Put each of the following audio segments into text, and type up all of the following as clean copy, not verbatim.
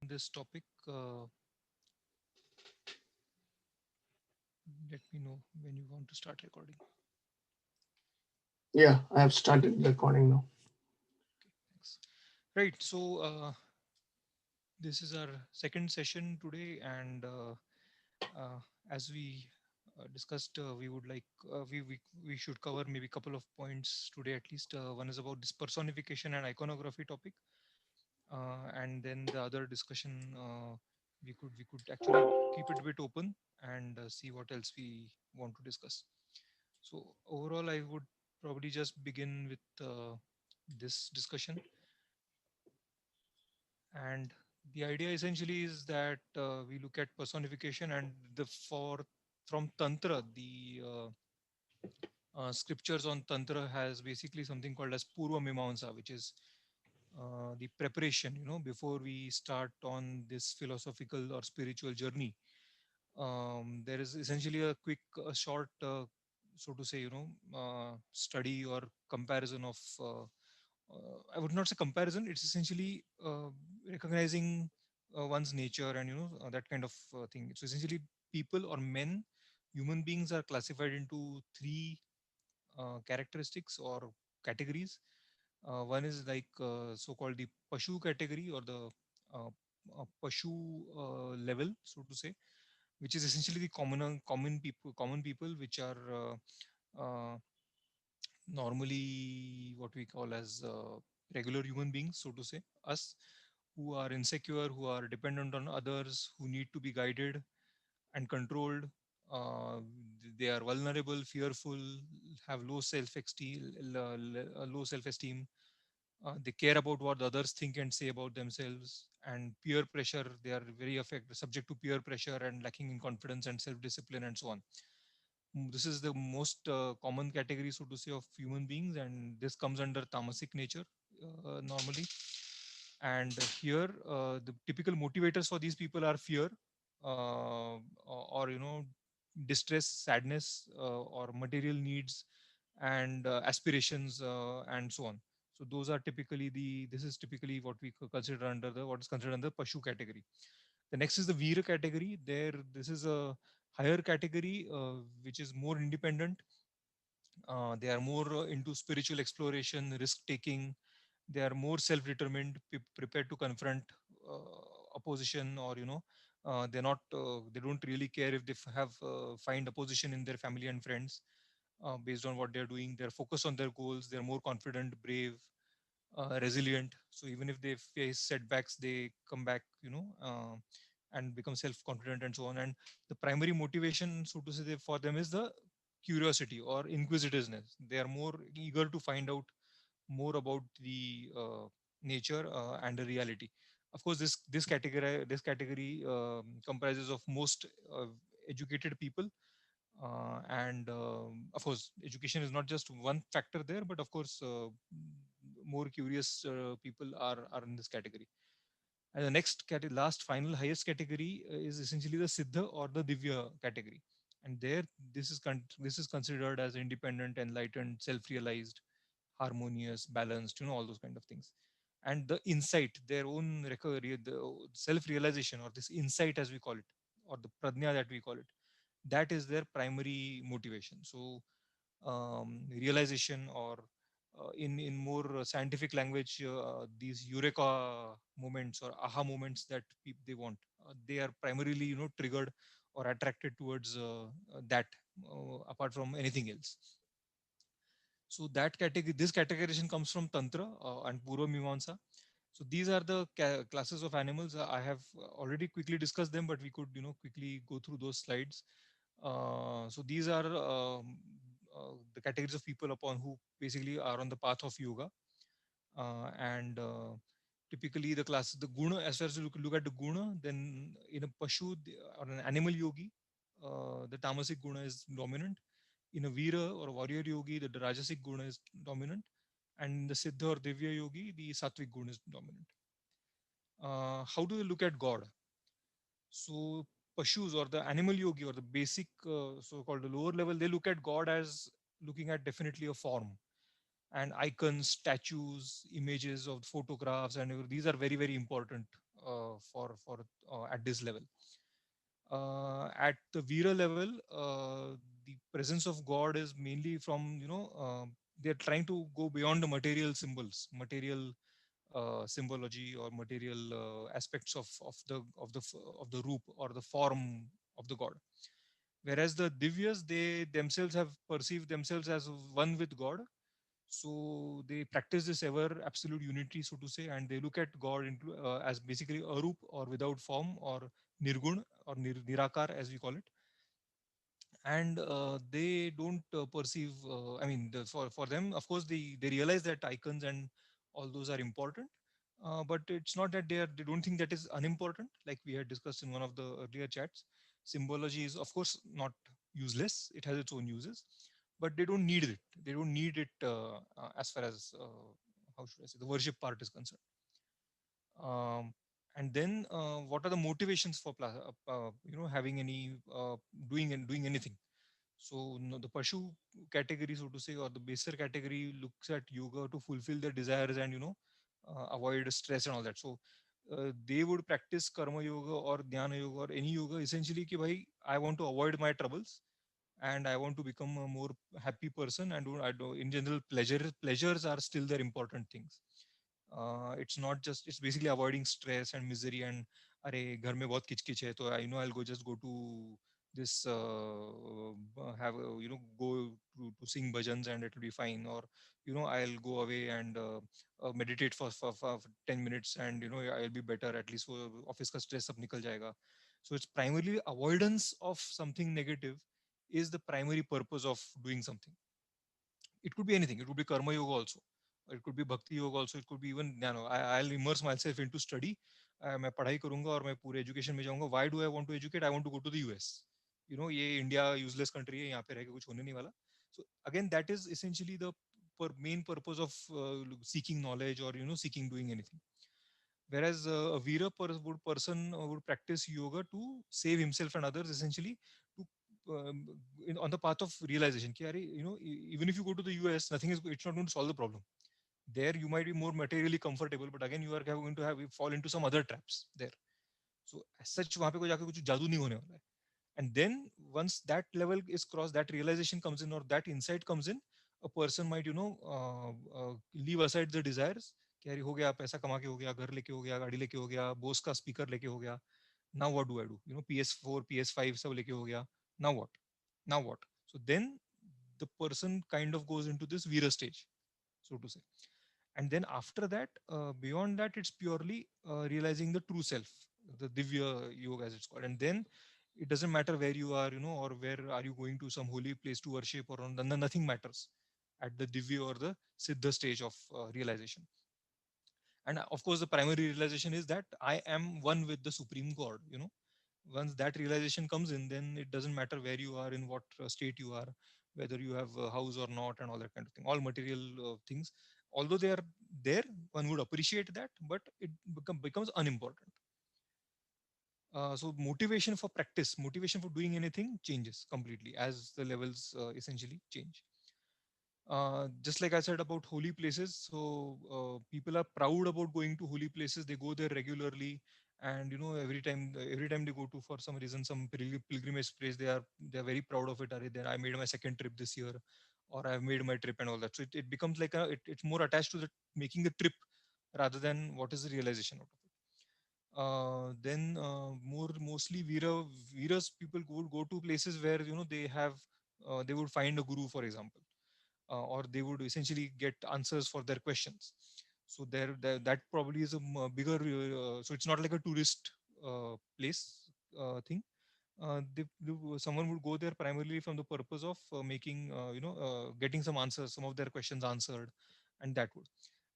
this topic. Let me know when you want to start recording. Yeah, I have started recording now. Okay, thanks. Right. So this is our second session today, and as we discussed, we would like we should cover maybe a couple of points today at least. One is about this personification and iconography topic, and then the other discussion we could actually keep it a bit open and see what else we want to discuss. So overall, I would probably just begin with this discussion, and the idea essentially is that we look at personification and the for from tantra the scriptures on tantra has basically something called as purva mimamsa, which is the preparation, before we start on this philosophical or spiritual journey. There is essentially a short, so to say, study or comparison of, I would not say comparison, it's essentially recognizing one's nature and, that kind of thing. So essentially, people or men, human beings are classified into three characteristics or categories. One is like so-called the Pashu category or the uh, Pashu level, so to say, which is essentially the common people, which are normally what we call as regular human beings, so to say, us who are insecure, who are dependent on others, who need to be guided and controlled. Uh, they are vulnerable, fearful, have low self-esteem. They care about what the others think and say about themselves, and peer pressure. They are very subject to peer pressure and lacking in confidence and self-discipline and so on. This is the most common category, so to say, of human beings, and this comes under tamasic nature normally. And here, the typical motivators for these people are fear, or distress, sadness, or material needs, and aspirations, and so on. So those are typically the this is typically what we consider under the what is considered under Pashu category. The next is the Veera category. There, this is a higher category which is more independent. They are more into spiritual exploration, risk taking. They are more self-determined, prepared to confront opposition, or they're not. They don't really care if they have find opposition in their family and friends based on what they're doing. They're focused on their goals. They're more confident, brave, resilient. So even if they face setbacks, they come back, and become self-confident and so on. And the primary motivation, so to say, for them is the curiosity or inquisitiveness. They are more eager to find out more about the nature and the reality. Of course, this category comprises of most educated people, and of course, education is not just one factor there, but of course, more curious people are in this category. And the last final highest category is essentially the Siddha or the Divya category. And there, this is considered as independent, enlightened, self-realized, harmonious, balanced, all those kind of things. And the insight, their own recovery, the self-realization, or this insight as we call it, or the pradnya that we call it, that is their primary motivation. So realization, or in more scientific language, these eureka moments or aha moments that they want, they are primarily triggered or attracted towards that, apart from anything else. So that category, this categorization comes from Tantra and Purva Mimamsa. So these are the classes of animals. I have already quickly discussed them, but we could, quickly go through those slides. So these are the categories of people upon who basically are on the path of yoga. And typically the guna, as far as you look at the guna, then in a Pashu or an animal yogi, the Tamasic guna is dominant. In a Veera or a warrior yogi, the Rajasic guna is dominant. And in the Siddha or Divya yogi, the Sattvic guna is dominant. How do they look at God? So Pashus or the animal yogi or the basic so-called the lower level, they look at God as looking at definitely a form, and icons, statues, images of photographs, and these are very, very important. at this level. At the Veera level, the presence of God is mainly from, they're trying to go beyond the material symbols, material symbology or material aspects of the roop or the form of the god. Whereas the Divyas, they themselves have perceived themselves as one with God, so they practice this ever absolute unity, so to say, and they look at God as basically arup, or without form, or nirgun, or nirakar as we call it. And they don't perceive, for them, of course, they realize that icons and all those are important, but it's not that they don't think that is unimportant. Like we had discussed in one of the earlier chats, symbology is of course not useless, it has its own uses, but they don't need it as far as how should I say, the worship part is concerned. um, and then what are the motivations for having any doing anything. So no, the Pashu category, so to say, or the baser category, looks at yoga to fulfill their desires and avoid stress and all that. So they would practice karma yoga or dhyana yoga or any yoga essentially ki bhai, I want to avoid my troubles and I want to become a more happy person. And in general, pleasures are still their important things. It's not just, it's basically avoiding stress and misery and अरे घर में बहुत किचकिच है तो I know I'll go to this have go to sing bhajans and it will be fine, or I'll go away and meditate for 10 minutes and I'll be better, at least वो office का stress सब निकल जाएगा. So it's primarily avoidance of something negative is the primary purpose of doing something. It could be anything. It could be karma yoga also. Or it could be bhakti yoga also. It could be even, I'll immerse myself into study. मैं पढ़ाई करूंगा और मैं पूरे education में जाऊंगा. Why do I want to educate? I want to go to the US. ये India useless country है, यहाँ पे रह के कुछ होने नहीं वाला. So again, that is essentially the main purpose of seeking knowledge, or seeking doing anything. Whereas a Veera person would practice yoga to save himself and others, essentially, to on the path of realization. कि अरे, even if you go to the US, it's not going to solve the problem. There you might be more materially comfortable, but again you are going to have fall into some other traps there. So as such, वहाँ पे कोई जाके कुछ जादू नहीं होने वाला है. And then once that level is crossed, that realization comes in, or that insight comes in, a person might leave aside the desires. कि अरे हो गया, पैसा कमा के हो गया, घर लेके हो गया, गाड़ी लेके हो गया, बोस का स्पीकर लेके हो गया. Now what do I do? PS4, PS5 सब लेके हो गया. Now what? Now what? So then the person kind of goes into this Veera stage, so to say. And then after that, beyond that, it's purely realizing the true self, the Divya yoga as it's called. And then it doesn't matter where you are, or where are you going to some holy place to worship, or nothing matters at the Divya or the Siddha stage of realization. And of course, the primary realization is that I am one with the Supreme God. Once that realization comes in, then it doesn't matter where you are, in what state you are, whether you have a house or not, and all that kind of thing. All material things, although they are there, one would appreciate that, but it becomes unimportant. So motivation for doing anything changes completely as the levels essentially change. Just like I said about holy places, so people are proud about going to holy places. They go there regularly, and every time they go to, for some reason, some pilgrimage place, they are very proud of it. Then I made my second trip this year, or I've made my trip and all that. So it becomes like it's more attached to the making the trip rather than what is the realization out of it. Then mostly Veeras people would go to places where they would find a guru, for example, or they would essentially get answers for their questions. So that probably is a bigger. So it's not like a tourist place thing. Someone would go there primarily from the purpose of making, getting some answers, some of their questions answered, and that would.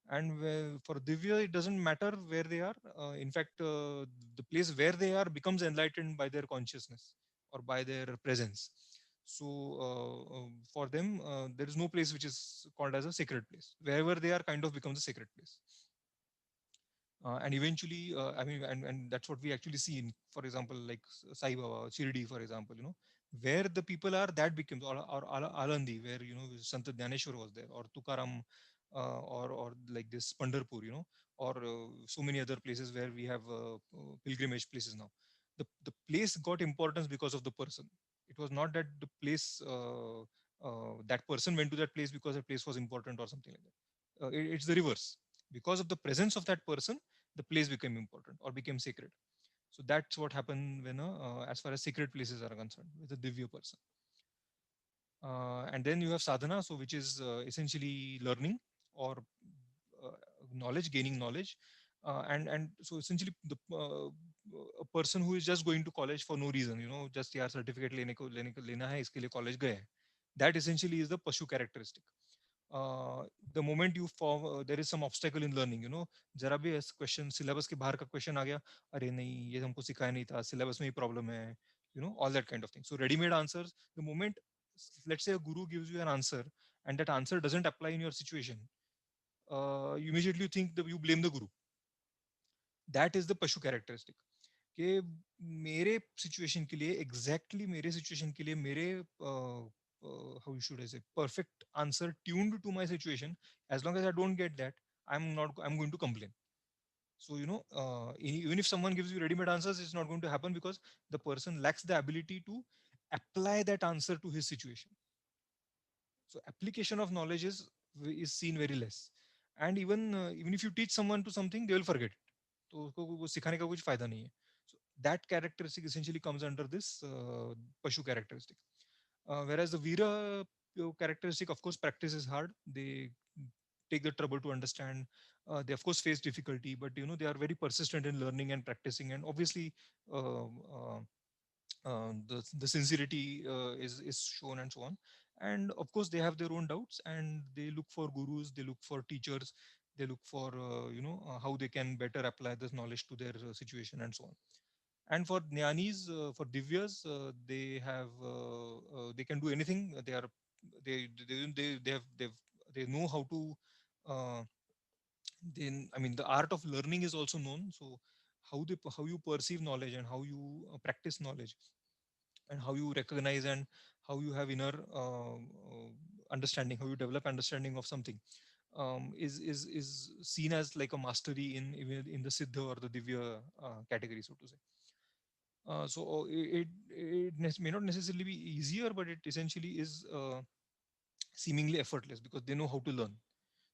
And for Divya, it doesn't matter where they are. In fact, the place where they are becomes enlightened by their consciousness or by their presence. So for them, there is no place which is called as a sacred place. Wherever they are, kind of becomes a sacred place. And eventually, and that's what we actually see in, for example, like Sai Baba, Shirdi, for example, where the people are, that becomes, or Alandi, where, Sant Dhaneshwar was there, or Tukaram, or like this Pandarpur, or so many other places where we have pilgrimage places now. The place got importance because of the person. It was not that the place that person went to that place because the place was important or something like that. It's the reverse. Because of the presence of that person, the place became important or became sacred. So that's what happened when as far as sacred places are concerned with a divya person. And then you have sadhana, so which is essentially learning or uh, knowledge, gaining knowledge. And so essentially a person who is just going to college for no reason, just यार certificate लेना है इसके लिए college गए हैं. That essentially is the pashu characteristic. The moment you form there is some obstacle in learning, जरा भी question syllabus के बाहर का क्वेश्चन आ गया, अरे नहीं ये हमको सिखाया नहीं था, सिलेबस में ही प्रॉब्लम है, all that kind of thing. So ready made answers, the moment let's say a guru gives you an answer and that answer doesn't apply in your situation, you immediately think that you blame the guru. That is the pashu characteristic. कि मेरे situation के लिए exactly मेरे situation के लिए मेरे how should I say perfect answer tuned to my situation, as long as I don't get that, I'm going to complain. So even if someone gives you ready made answers, it's not going to happen because the person lacks the ability to apply that answer to his situation. So application of knowledge is seen very less. And even if you teach someone to something, they will forget it. तो उसको वो सिखाने का कुछ फायदा नहीं है. So that characteristic essentially comes under this pashu characteristic. Whereas the Veera characteristic, of course, practice is hard. They take the trouble to understand. They of course face difficulty, but they are very persistent in learning and practicing. And obviously, uh, uh, the sincerity is shown and so on. And of course, they have their own doubts and they look for gurus, they look for teachers, they look for how they can better apply this knowledge to their situation and so on. And for jnanis, for divyas, they can do anything. They know how to uh, then I mean the art of learning is also known. So how you perceive knowledge and how you practice knowledge and how you recognize and how you have inner understanding, how you develop understanding of something, is seen as like a mastery in even in the siddha or the divya category, so to say. So it may not necessarily be easier, but it essentially is seemingly effortless because they know how to learn.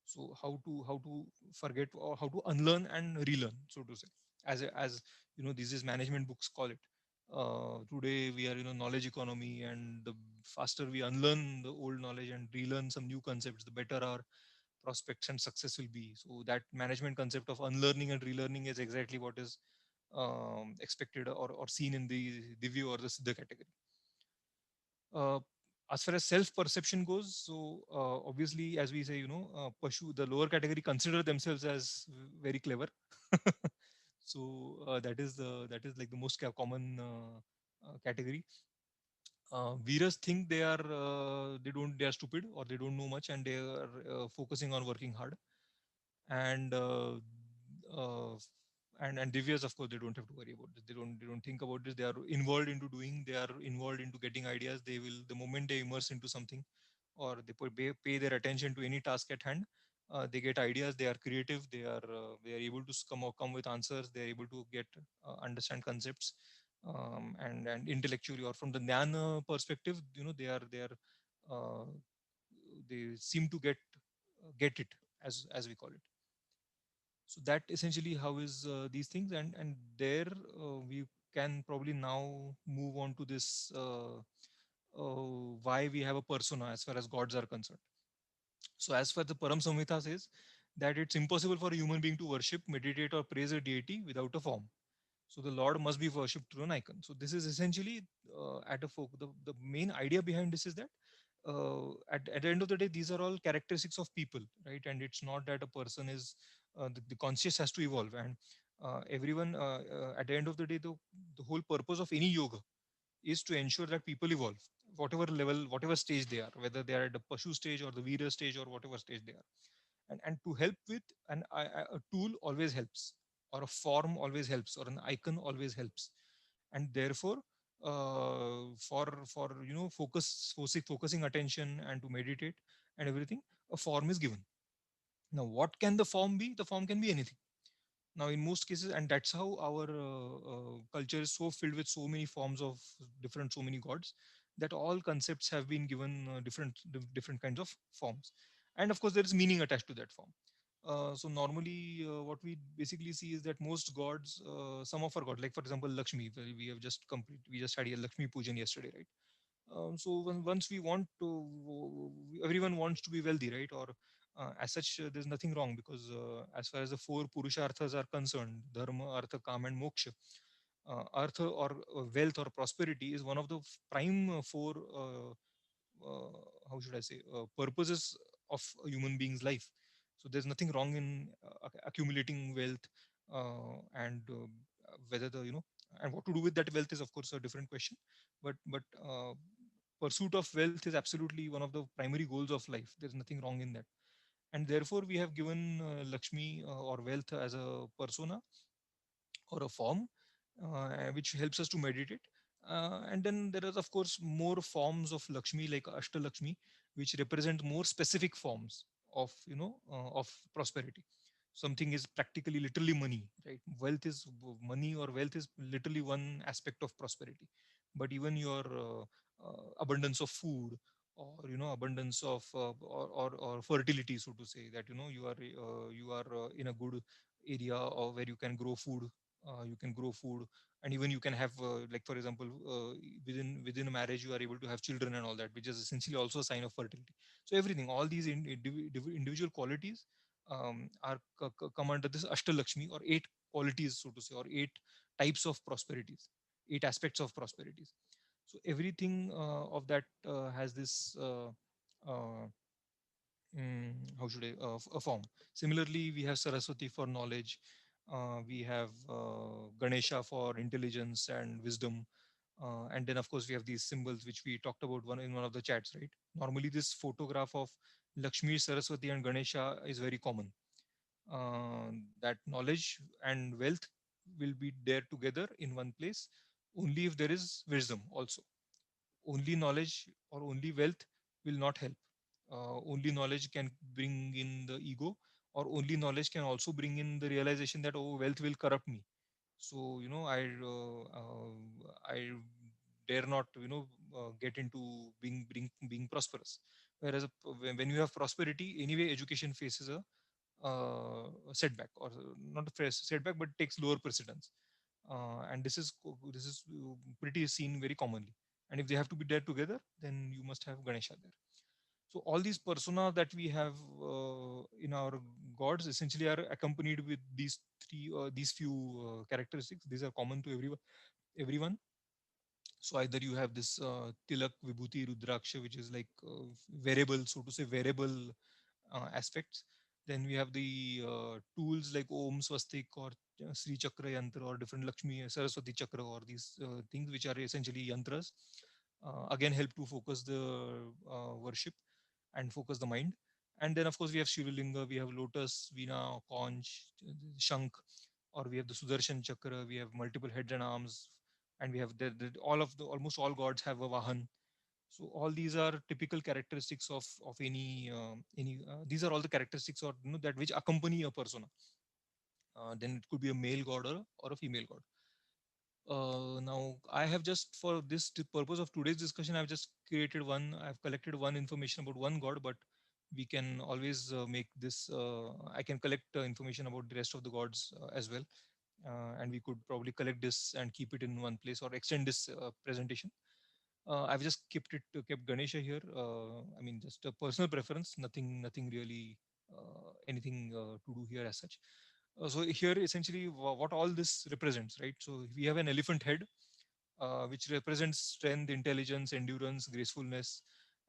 So how to forget or how to unlearn and relearn, so to say, as these is management books call it. Today we are knowledge economy, and the faster we unlearn the old knowledge and relearn some new concepts, the better our prospects and success will be. So that management concept of unlearning and relearning is exactly what is expected or seen in the divya or the siddha category. uh, as far as self perception goes, so obviously, as we say, pashu, the lower category consider themselves as very clever. So that is like the most common category. Veeras think they are stupid or they don't know much and they are focusing on working hard. And uh, and divyas, of course, they don't have to worry about this. They don't think about this. They are involved into doing. They are involved into getting ideas. They will, the moment they immerse into something or pay their attention to any task at hand, they get ideas. They are creative. They are able to come with answers. They are able to get understand concepts, and intellectually or from the jnana perspective, uh, they seem to get it, as we call it. So that essentially how is these things. And there we can probably now move on to this why we have a persona as far as gods are concerned. So as far the Param Samhita says, that it's impossible for a human being to worship, meditate, or praise a deity without a form. So the Lord must be worshipped through an icon. So this is essentially at a folk. The main idea behind this is that at the end of the day, these are all characteristics of people, right? And it's not that a person is the conscious has to evolve. And everyone at the end of the day, the whole purpose of any yoga is to ensure that people evolve, whatever level, whatever stage they are, whether they are at the pashu stage or the veera stage or whatever stage they are. And to help with a tool always helps, or a form always helps, or an icon always helps. And therefore for focusing attention and to meditate and everything, a form is given. Now what can the form be? The form can be anything. Now in most cases, and that's how our culture is so filled with so many forms of different, so many gods, that all concepts have been given different kinds of forms. And of course there is meaning attached to that form. So normally what we basically see is that most gods, some of our god, like for example Lakshmi, we have just complete, we just had a Lakshmi pujan yesterday, right? So once we want to, everyone wants to be wealthy, right? Or as such, there's nothing wrong, because as far as the four purusharthas are concerned, dharma, artha, kam, and moksha, artha, or wealth or prosperity, is one of the prime four, how should I say, purposes of a human being's life. So there's nothing wrong in accumulating wealth, and whether the, and what to do with that wealth is of course a different question. But pursuit of wealth is absolutely one of the primary goals of life. There's nothing wrong in that, and therefore we have given Lakshmi, or wealth, as a persona or a form, which helps us to meditate. And then there is of course more forms of Lakshmi, like Ashtalakshmi, which represent more specific forms of, of prosperity. Something is practically literally money, right? Wealth is money, or wealth is literally one aspect of prosperity. But even your abundance of food, or abundance of or fertility, so to say, that you are in a good area, or where you can grow food, and even you can have, like for example, within a marriage you are able to have children and all that, which is essentially also a sign of fertility. So everything, all these individual qualities, come under this Ashtalakshmi, or eight qualities, so to say, or eight types of prosperities, eight aspects of prosperities. So everything of that has this, how should I, a form. Similarly, we have Saraswati for knowledge. We have Ganesha for intelligence and wisdom. And then of course we have these symbols which we talked about one of the chats, right? Normally this photograph of Lakshmi, Saraswati, and Ganesha is very common. That knowledge and wealth will be there together in one place only if there is wisdom also. Only knowledge or only wealth will not help. Only knowledge can bring in the ego, or only knowledge can also bring in the realization that, oh, wealth will corrupt me. So I dare not, get into being prosperous. Whereas when you have prosperity, anyway education faces a setback, or not a setback, but takes lower precedence. And this is pretty seen very commonly. And if they have to be there together, then you must have Ganesha there. So all these persona that we have in our gods essentially are accompanied with these few characteristics. These are common to everyone. So either you have this Tilak, Vibhuti, Rudraksha, which is like variable, so to say, variable aspects. Then we have the tools like Om, Swastik, or Sri Chakra Yantra, or different Lakshmi, Saraswati Chakra, or these things which are essentially yantras. Again, help to focus the worship and focus the mind. And then, of course, we have Shivalinga, we have Lotus, Veena, Conch, Shankh, or we have the Sudarshan Chakra, we have multiple heads and arms, and we have all of the almost all gods have a Vahan. So all these are typical characteristics of any. These are all the characteristics, or that which accompany a persona. Then it could be a male god, or a female god. Now I have just, for this purpose of today's discussion, I've just created one. I've collected one information about one god, but we can always make this. I can collect information about the rest of the gods as well, and we could probably collect this and keep it in one place, or extend this presentation. I've just kept Ganesha here. I mean, just a personal preference. Nothing really, anything to do here as such. So here, essentially, what all this represents, right? So we have an elephant head, which represents strength, intelligence, endurance, gracefulness,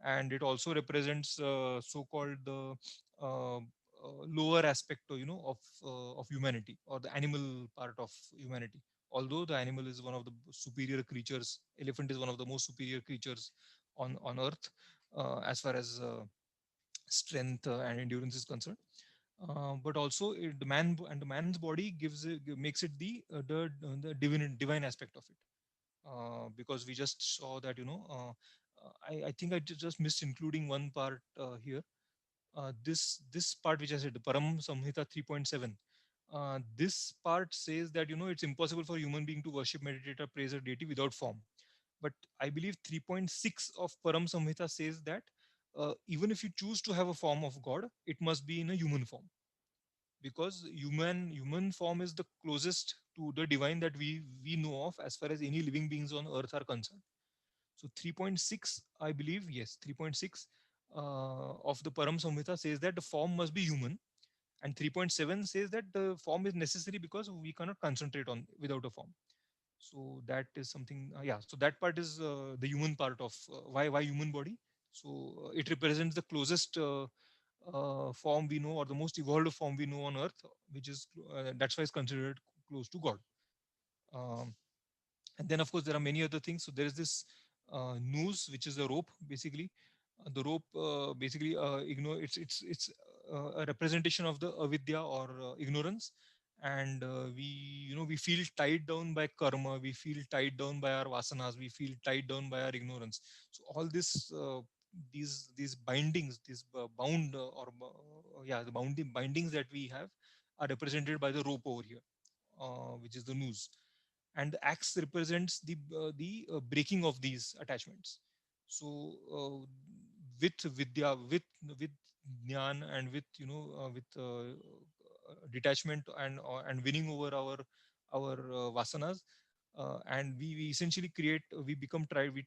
and it also represents so-called the lower aspect, of humanity, or the animal part of humanity. Although the animal is one of the superior creatures, elephant is one of the most superior creatures on earth, as far as strength and endurance is concerned. But also the man's body makes it the divine aspect of it, because we just saw that, I think I just missed including one part here. This part which I said, the Param Samhita 3.7. This part says that it's impossible for human being to worship, meditate, or praise a deity without form. But I believe 3.6 of Param Samhita says that even if you choose to have a form of God, it must be in a human form, because human form is the closest to the divine that we know of as far as any living beings on earth are concerned. So 3.6, I believe, yes, 3.6 of the Param Samhita says that the form must be human, and 3.7 says that the form is necessary because we cannot concentrate on without a form. So that is something, yeah, so that part is the human part of why human body. So it represents the closest form we know, or the most evolved form we know on earth, which is that's why it's considered close to God. um, and then of course there are many other things. So there is this noose, which is a rope basically. The rope basically ignore it's a representation of the avidya, or ignorance. And we feel tied down by karma, we feel tied down by our vasanas, we feel tied down by our ignorance. So all this these bindings, these bound yeah, the bindings that we have are represented by the rope over here, which is the noose. And the axe represents the breaking of these attachments. So with vidya, with jnana, and with with detachment, and winning over our vasanas, and we essentially we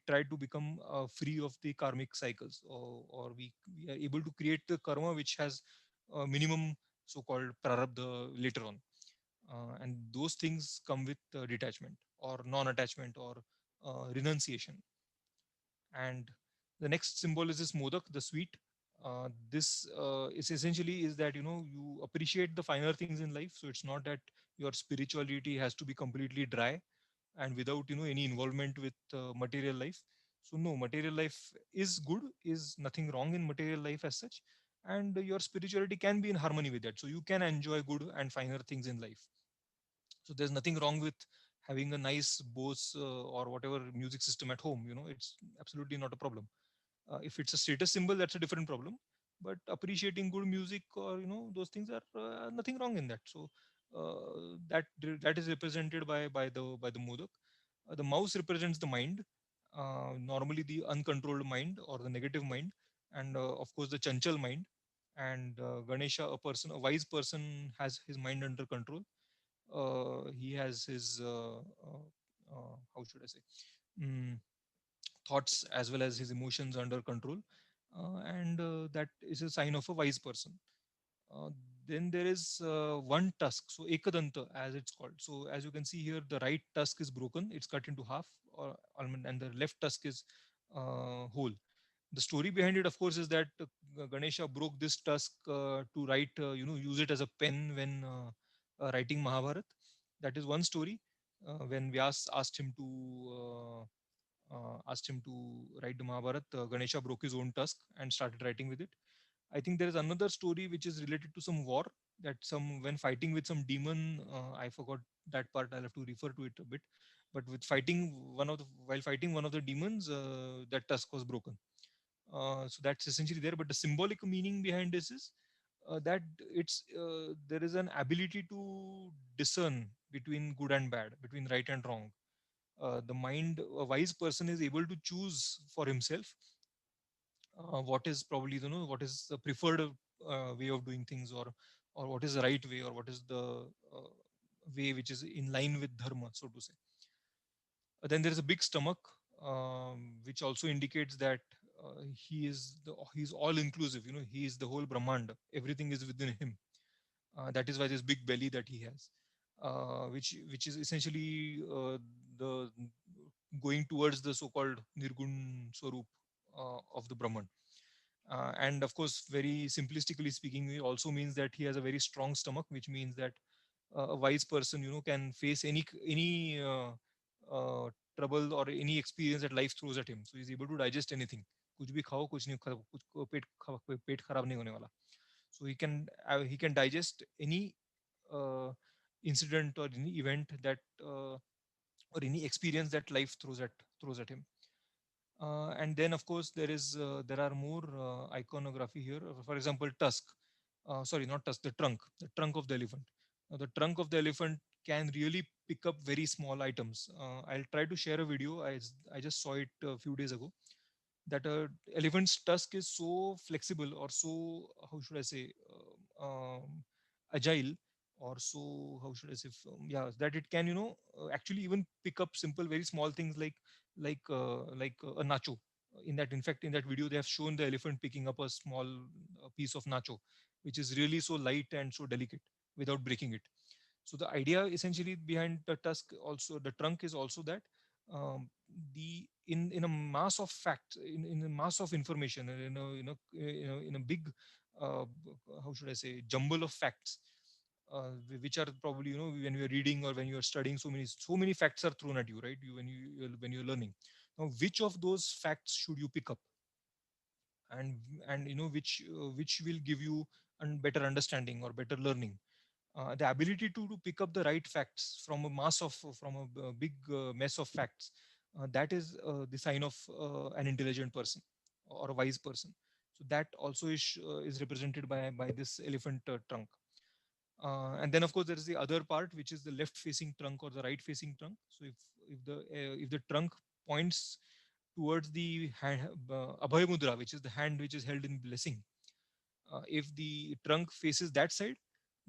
try to become free of the karmic cycles, or we are able to create the karma which has minimum so-called prarabdha later on. And those things come with detachment, or non-attachment, or renunciation. And the next symbol is this modak, the sweet. This is essentially is that you appreciate the finer things in life. So it's not that your spirituality has to be completely dry and without any involvement with material life. So no, material life is good, is nothing wrong in material life as such, and your spirituality can be in harmony with that. So you can enjoy good and finer things in life. So there's nothing wrong with having a nice Bose or whatever music system at home. It's absolutely not a problem. If it's a status symbol, that's a different problem. But appreciating good music, or those things are nothing wrong in that. So that is represented by the modak. The mouse represents the mind, normally the uncontrolled mind or the negative mind, and of course the chanchal mind. And Ganesha, a wise person, has his mind under control. He has his how should I say, mm, thoughts as well as his emotions under control, and that is a sign of a wise person. uh, then there is one tusk, so ekadanta as it's called. So as you can see here, the right tusk is broken, it's cut into half, or almond, and the left tusk is whole. The story behind it, of course, is that Ganesha broke this tusk to write, use it as a pen when writing Mahabharat. That is one story. When Vyas asked him to write the Mahabharat, Ganesha broke his own tusk and started writing with it. I think there is another story which is related to some war, that some when fighting with some demon. I forgot that part. I'll have to refer to it a bit. But with fighting while fighting one of the demons, that tusk was broken. So that's essentially there. But the symbolic meaning behind this is that there is an ability to discern between good and bad, between right and wrong. The mind, a wise person is able to choose for himself what is probably what is the preferred way of doing things, or what is the right way, or what is the way which is in line with dharma, so to say. Then there is a big stomach, which also indicates that he's all inclusive. He is the whole brahmand, everything is within him. That is why this big belly that he has, which is essentially the going towards the so-called nirgun swarup of the brahman. And of course, very simplistically speaking, it also means that he has a very strong stomach, which means that a wise person can face any trouble or any experience that life throws at him. So he's able to digest anything. कुछ भी खाओ, कुछ नहीं खा- कुछ को पेट खराब नहीं होने वाला. So he can digest any incident or any event that or any experience that life throws at him. And then of course there are more iconography here. For example, tusk. Sorry, not tusk. The trunk of the elephant. Now, the trunk of the elephant can really pick up very small items. I'll try to share a video. I just saw it a few days ago, that a elephant's tusk is so flexible, or so, how should I say, agile, or so, how should I say, yeah, that it can, actually even pick up simple, very small things, like a nacho. In fact, in that video, they have shown the elephant picking up a small piece of nacho, which is really so light and so delicate, without breaking it. So the idea essentially behind the tusk, also the trunk, is also that, um, the in a mass of facts, in a mass of information, in a big, how should I say, jumble of facts, which are probably, when you're reading or when you're studying, so many facts are thrown at you, right? When you're learning. Now, which of those facts should you pick up, and which will give you a better understanding or better learning? The ability to pick up the right facts from a big mess of facts, that is the sign of an intelligent person or a wise person. So that also is represented by this elephant trunk. And then, of course, there is the other part, which is the left facing trunk or the right facing trunk. So if the trunk points towards the hand, abhay mudra, which is the hand which is held in blessing, if the trunk faces that side,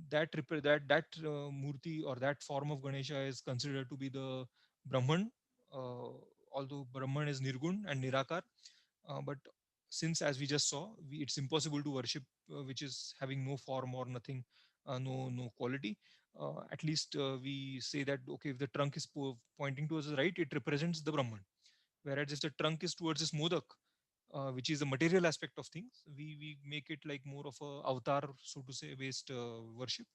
that murti or that form of Ganesha is considered to be the Brahman, uh, although Brahman is Nirgun and Nirakar. But since, as we just saw, it's impossible to worship which is having no form or nothing, no quality. At least we say that, okay, if the trunk is pointing towards the right, it represents the Brahman. Whereas if the trunk is towards this modak, which is the material aspect of things, we make it like more of a avatar, so to say, based worship.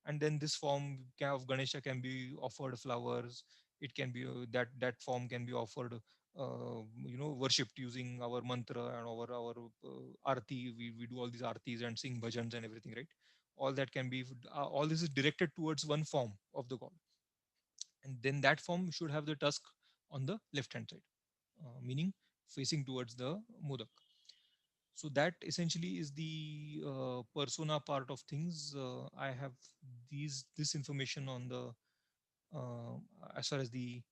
And then this form of Ganesha can be offered flowers. It can be that form can be offered, worshipped using our mantra and our arti. We do all these artis and sing bhajans and everything, right? All that can be, all this is directed towards one form of the god. And then that form should have the tusk on the left hand side, meaning facing towards the modak. So that essentially is the persona part of things. I have this information on the, uh, as far as the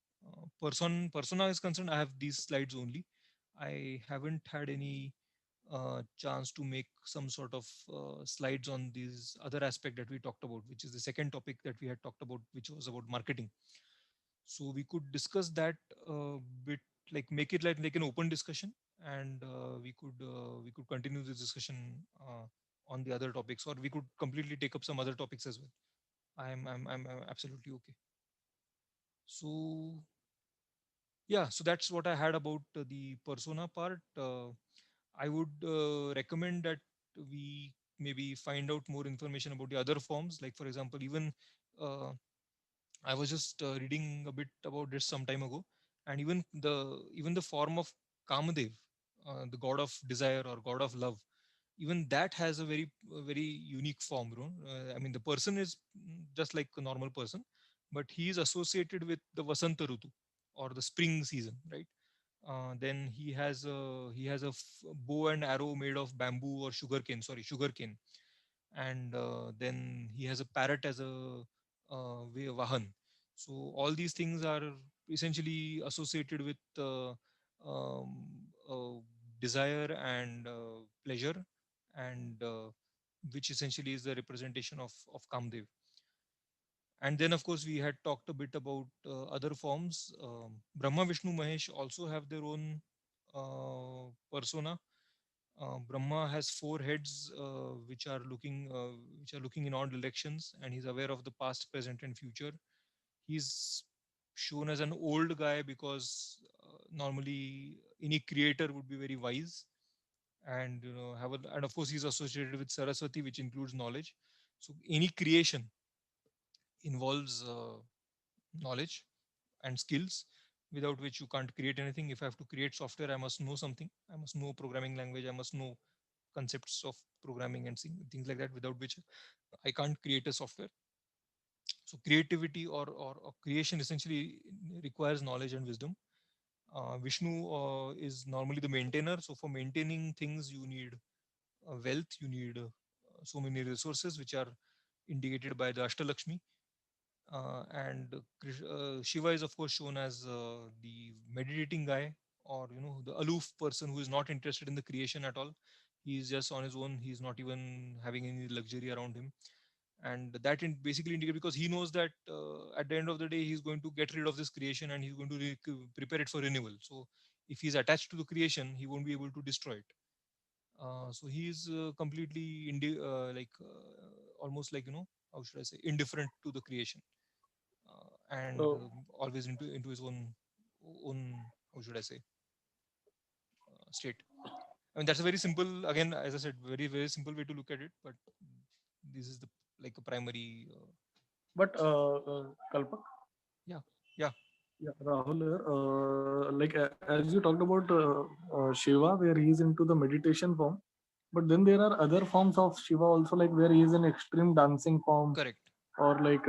persona is concerned. I have these slides only. I haven't had any chance to make some sort of slides on these other aspect that we talked about, which is the second topic that we had talked about, which was about marketing. So we could discuss that a bit, like make it like an open discussion, and we could continue this discussion on the other topics, or we could completely take up some other topics as well. I'm absolutely okay. So yeah, so that's what I had about the persona part. I would recommend that we maybe find out more information about the other forms, like for example, even uh, I was just reading a bit about this some time ago, and even the form of Kamadev, the god of desire or god of love, even that has a very unique form, bro. I mean, the person is just like a normal person, but he is associated with the Vasanta Rutu, or the spring season, right? Then he has a bow and arrow made of bamboo or sugarcane, sorry, sugarcane. And then he has a parrot as a vahan. So all these things are essentially associated with um, uh, desire and pleasure, and which essentially is the representation of Kamdev. And then, of course, we had talked a bit about other forms. Brahma, Vishnu, Mahesh also have their own persona. Brahma has four heads, which are looking in all directions, and he's aware of the past, present, and future. He's shown as an old guy because normally any creator would be very wise, and and of course he's associated with Saraswati, which includes knowledge. So any creation involves knowledge and skills, without which you can't create anything. If I have to create software, I must know something. I must know programming language. I must know concepts of programming and things like that, without which I can't create a software. So creativity or creation essentially requires knowledge and wisdom. Vishnu is normally the maintainer. So for maintaining things, you need wealth, you need so many resources, which are indicated by the Ashtalakshmi. And Shiva is of course shown as the meditating guy, or the aloof person who is not interested in the creation at all. He is just on his own. He is not even having any luxury around him, and that basically indicates, because he knows that at the end of the day he's going to get rid of this creation and he's going to prepare it for renewal. So if he's attached to the creation, he won't be able to destroy it. So he is completely almost like, how should I say, indifferent to the creation, and Oh, always into his own, how should I say, state. I mean, that's a very simple, again, as I said, very very simple way to look at it, but this is the like a primary. but Kalpak, Yeah, yeah, yeah, Rahul here. As you talked about Shiva, where he is into the meditation form, but then there are other forms of Shiva also, like where he is in extreme dancing form, correct. or like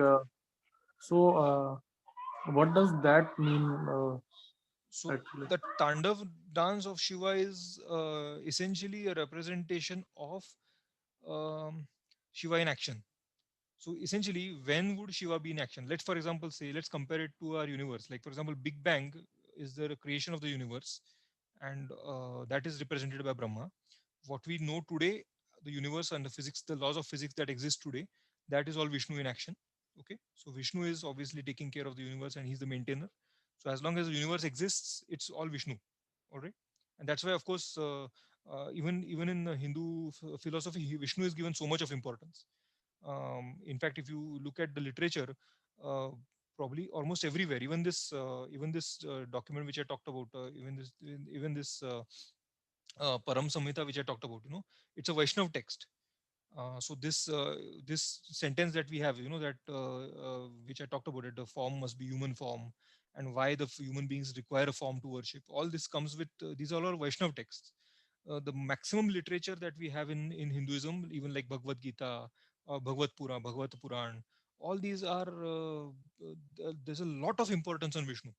so. What does that mean So actually? the Tandav dance of Shiva is essentially a representation of um, Shiva in action. So essentially, when would Shiva be in action? Let's, for example, say, let's compare it to our universe. Like, for example, Big Bang is the creation of the universe, and that is represented by Brahma. What we know today, the universe and the physics, the laws of physics that exist today, that is all Vishnu in action. Okay, so Vishnu is obviously taking care of the universe, and he's the maintainer. So as long as the universe exists, it's all Vishnu. All right, and that's why, of course, even in the Hindu philosophy, Vishnu is given so much of importance. In fact, if you look at the literature, uh, probably almost everywhere, even this document which I talked about, even this Param Samhita which I talked about, it's a Vaishnav text. So this sentence that we have, that which I talked about, it the form must be human form, and why the human beings require a form to worship. All this comes with these are all Vaishnav texts. The maximum literature that we have in Hinduism, even like Bhagavad Gita, Bhagavad Puran, all these are there's a lot of importance on Vishnu,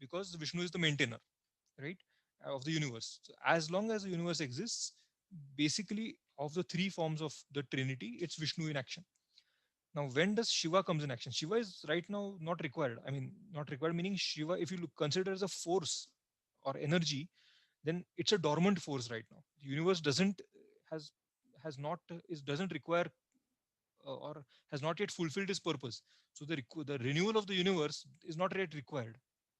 because Vishnu is the maintainer, right, of the universe. So as long as the universe exists, basically of the three forms of the Trinity, it's Vishnu in action. Now, when does Shiva comes in action? Shiva is right now not required. I mean, not required meaning Shiva, if you consider as a force or energy, then it's a dormant force right now. The universe has has not is doesn't require or has not yet fulfilled its purpose. So the renewal of the universe is not yet required,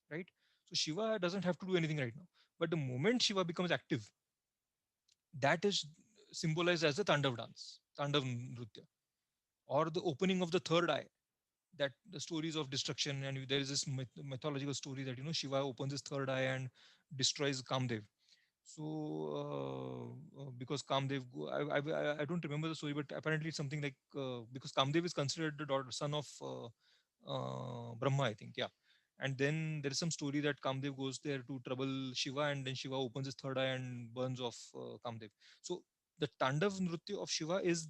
right? So Shiva doesn't have to do anything right now. But the moment Shiva becomes active, that is symbolized as the Tandav dance, Tandav Nrutya, or the opening of the third eye. That the stories of destruction, and there is this mythological story that Shiva opens his third eye and destroys Kamdev. So because Kamdev, I don't remember the story, but apparently it's something like because Kamdev is considered the son of Brahma, I think, yeah. And then there is some story that Kamdev goes there to trouble Shiva, and then Shiva opens his third eye and burns off Kamdev. So the Tandav Nrutya of Shiva is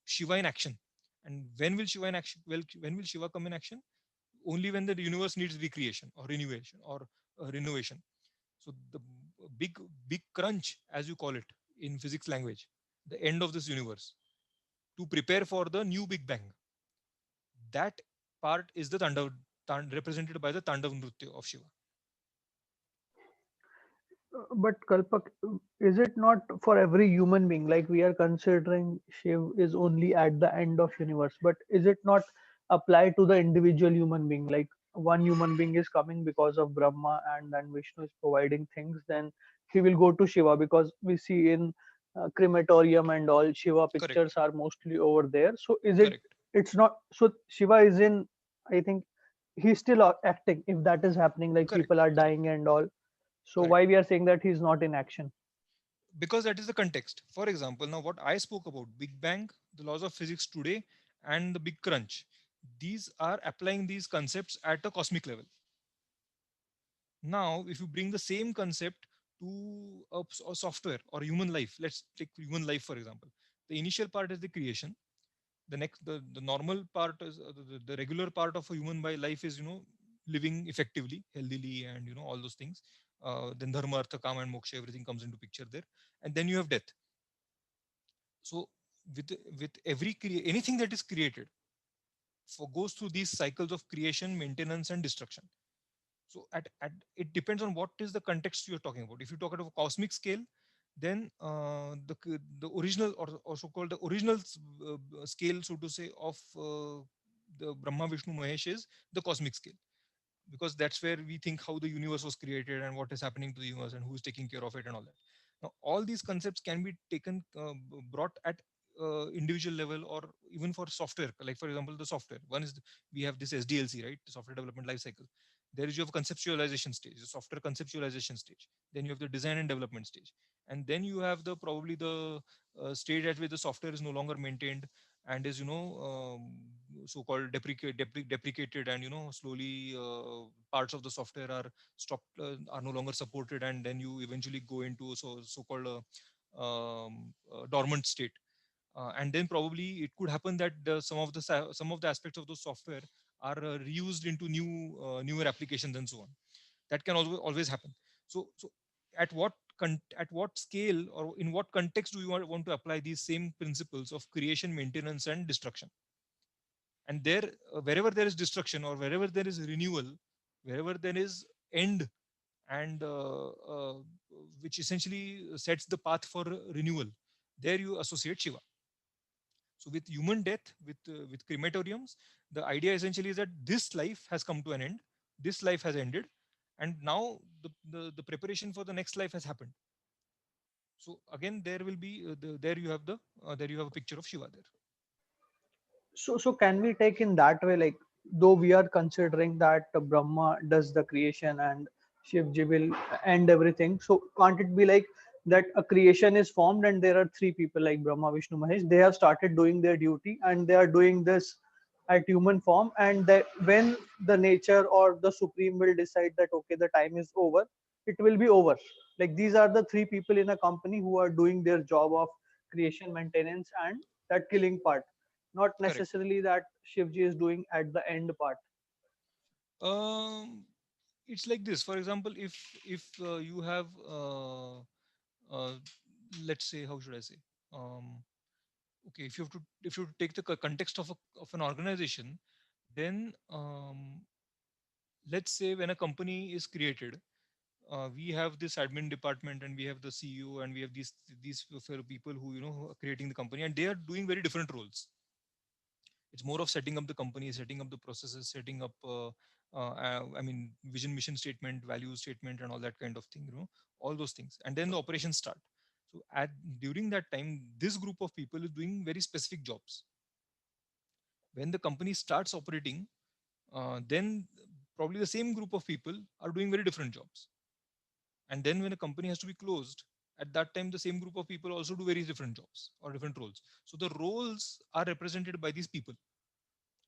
Shiva in action. And when will Shiva in action? Well, when will Shiva come in action? Only when the universe needs recreation or renewation or renovation. So the big crunch, as you call it in physics language, the end of this universe, to prepare for the new Big Bang. That part is the represented by the Tandav Nrutya of Shiva. But Kalpak, is it not for every human being? Like we are considering Shiv is only at the end of universe, but is it not apply to the individual human being? Like one human being is coming because of Brahma, and then Vishnu is providing things, then he will go to Shiva, because we see in crematorium and all Shiva Correct, pictures are mostly over there. So is it? correct, It's not. So Shiva is in. I think he's still acting. If that is happening, like correct, people are correct, dying and all, so correct. why we are saying that he's not in action? Because that is the context. For example, now what I spoke about, Big Bang, the laws of physics today, and the Big Crunch, these are applying these concepts at a cosmic level. Now, if you bring the same concept to a software or human life, let's take human life for example. The initial part is the creation. The normal part is the regular part of a human by life is living effectively, healthily, and all those things. Then dharma, artha, kama, and moksha, everything comes into picture there, and then you have death. So with every anything that is created goes through these cycles of creation, maintenance, and destruction. So at it depends on what is the context you're talking about. If you talk about a cosmic scale, then the original, or also called the original scale, so to say, of the Brahma, Vishnu, Mahesh is the cosmic scale, because that's where we think how the universe was created and what is happening to the universe and who's taking care of it and all that. Now all these concepts can be taken, brought at individual level, or even for software. Like for example, the software one is we have this SDLC, right? The software development life cycle. There is, you have a conceptualization stage, the software conceptualization stage, then you have the design and development stage, and then you have the probably the stage at which the software is no longer maintained and is, so-called deprecated, and slowly parts of the software are stopped, are no longer supported, and then you eventually go into so-called dormant state. And then probably it could happen that some of the aspects of the software are reused into newer applications and so on. That can always happen. So at at what scale, or in what context do you want to apply these same principles of creation, maintenance, and destruction? And there, wherever there is destruction, or wherever there is renewal, wherever there is end, and which essentially sets the path for renewal, there you associate Shiva. So with human death, with crematoriums, the idea essentially is that this life has come to an end, this life has ended, and now the preparation for the next life has happened. So again, there will be there you have a picture of Shiva there. So can we take in that way, like though we are considering that Brahma does the creation and Shivji will end everything, so can't it be like that a creation is formed and there are three people like Brahma, Vishnu, Mahesh, they have started doing their duty and they are doing this at human form, and that when the nature or the supreme will decide that okay, the time is over, it will be over. Like these are the three people in a company who are doing their job of creation, maintenance, and that killing part, not Correct. necessarily that Shivji is doing at the end part. Um, it's like this. For example, if you have uh, let's say, how should I say? Um, okay, if you take the context of of an organization, then let's say when a company is created, we have this admin department, and we have the CEO, and we have these people who who are creating the company, and they are doing very different roles. It's more of setting up the company, setting up the processes, setting up I mean, vision, mission statement, value statement, and all that kind of thing, all those things, and then the operations start. So at during that time, this group of people is doing very specific jobs. When the company starts operating, then probably the same group of people are doing very different jobs. And then when a company has to be closed, at that time the same group of people also do very different jobs or different roles. So the roles are represented by these people,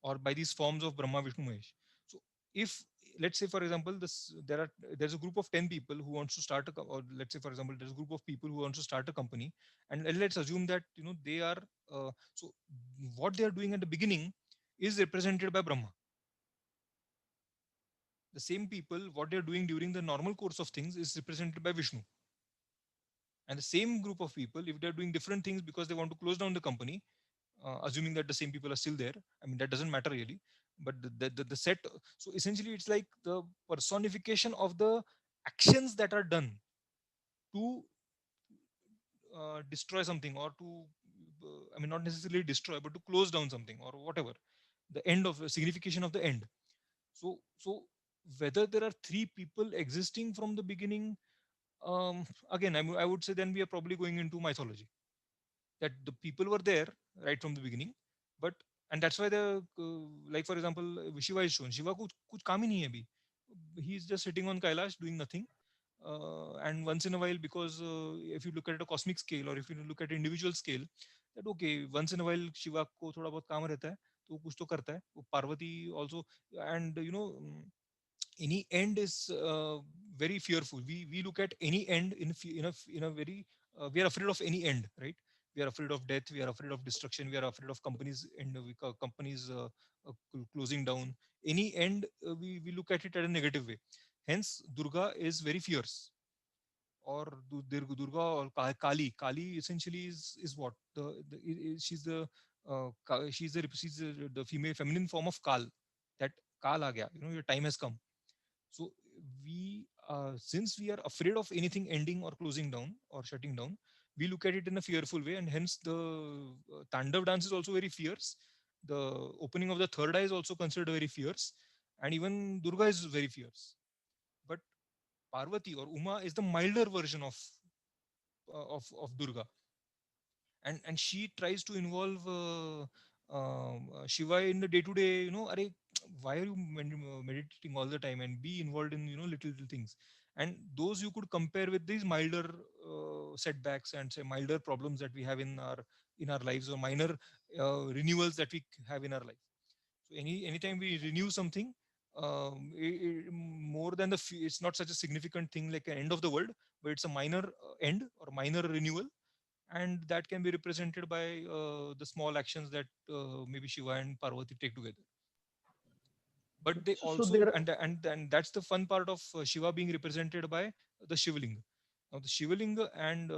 or by these forms of Brahma, Vishnu, Mahesh. So if, let's say for example, there's a group of 10 people who wants to start or let's say for example there's a group of people who wants to start a company, and let's assume that they are so what they are doing at the beginning is represented by Brahma. The same people, what they're doing during the normal course of things is represented by Vishnu. And the same group of people, if they're doing different things because they want to close down the company, assuming that the same people are still there, I mean, that doesn't matter really. But the set, so essentially it's like the personification of the actions that are done to destroy something, or to I mean, not necessarily destroy, but to close down something or whatever, the end of signification of the end. So whether there are three people existing from the beginning, again, I would say then we are probably going into mythology, that the people were there right from the beginning. But and that's why the like for example, Shiva is shown. Shiva kuch kaam hi nahi hai abhi. He's just sitting on Kailash doing nothing. And once in a while, because if you look at a cosmic scale, or if you look at individual scale, that okay, once in a while Shiva को थोड़ा बहुत काम रहता है, तो वो कुछ तो करता है. वो Parvati also, and any end is very fearful. We look at any end in a very we are afraid of any end, right? We are afraid of death, we are afraid of destruction, we are afraid of companies and companies closing down. Any end, we look at it at a negative way. Hence Durga is very fierce. or Durga or Kali. Kali essentially is what she's the female feminine form of Kal. That Kal aa gaya, your time has come. So we since we are afraid of anything ending or closing down or shutting down, we look at it in a fearful way, and hence the Tandav dance is also very fierce. The opening of the third eye is also considered very fierce, and even Durga is very fierce. But Parvati or Uma is the milder version of Durga, and she tries to involve Shiva in the day to day. Are why are you meditating all the time, and be involved in little things, and those you could compare with these milder setbacks and say milder problems that we have in our lives, or minor renewals that we have in our life. So anytime we renew something, more than it's not such a significant thing like an end of the world, but it's a minor end or minor renewal, and that can be represented by the small actions that maybe Shiva and Parvati take together. But they So also, there, and that's the fun part of Shiva being represented by the Shivling. Now the Shivling and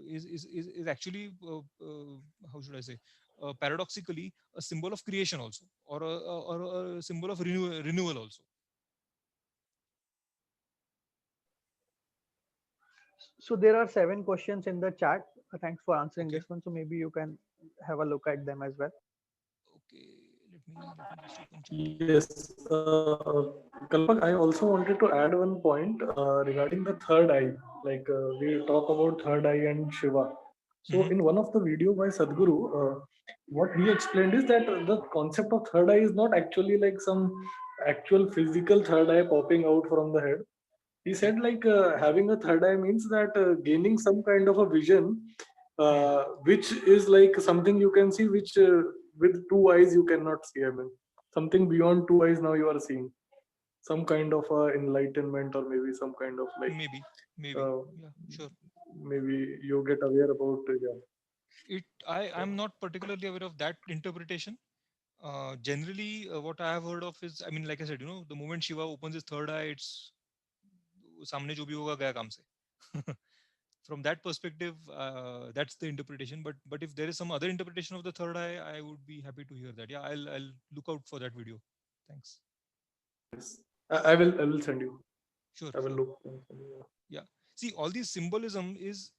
is actually how should I say, paradoxically a symbol of creation also, or a symbol of renewal also. so there are 7 questions in the chat. Thanks for answering Okay, this one. So maybe you can have a look at them as well. okay. Let me just open chat again. Yes, Kalpak, I also wanted to add one point regarding the third eye. Like we talk about third eye and Shiva. So Hmm. in one of the video by Sadhguru, what he explained is that the concept of third eye is not actually like some actual physical third eye popping out from the head. He Okay. said like having a third eye means that gaining some kind of a vision, Hmm. which is like something you can see, which with two eyes you cannot see. I mean, something beyond two eyes now you are seeing. Some kind of enlightenment, or maybe some kind of like Maybe. uh, Yeah, sure. maybe you get aware about yeah. I'm not particularly aware of that interpretation. Generally, what I have heard of is, I mean, like I said, the moment Shiva opens his third eye, it's सामने जो भी होगा गया काम से. From that perspective, that's the interpretation. But if there is some other interpretation of the third eye, I would be happy to hear that. Yeah, I'll look out for that video. Thanks. Yes. I will send you. Sure, I will sure. look. Yeah. See, all these symbolism is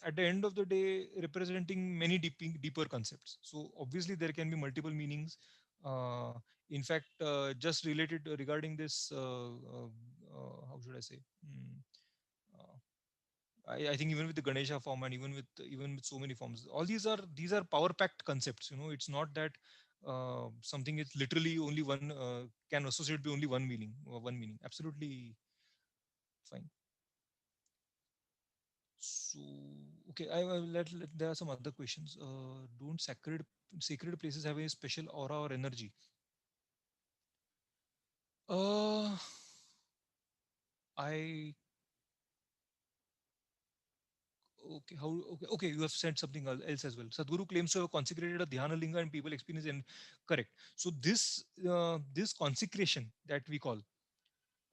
at the end of the day representing many deeper concepts. So obviously there can be multiple meanings. uh, in fact, just related regarding this how should I say, uh, I think even with the Ganesha form, and even with so many forms, all these are power packed concepts. It's not that something is literally only one can associate be only one meaning, absolutely fine. So, okay, there are some other questions. Don't sacred places have a special aura or energy? Uh, I okay. How okay? You have said something else as well. Sadhguru claims to have consecrated a dhyana linga and people experience and correct. So this consecration that we call,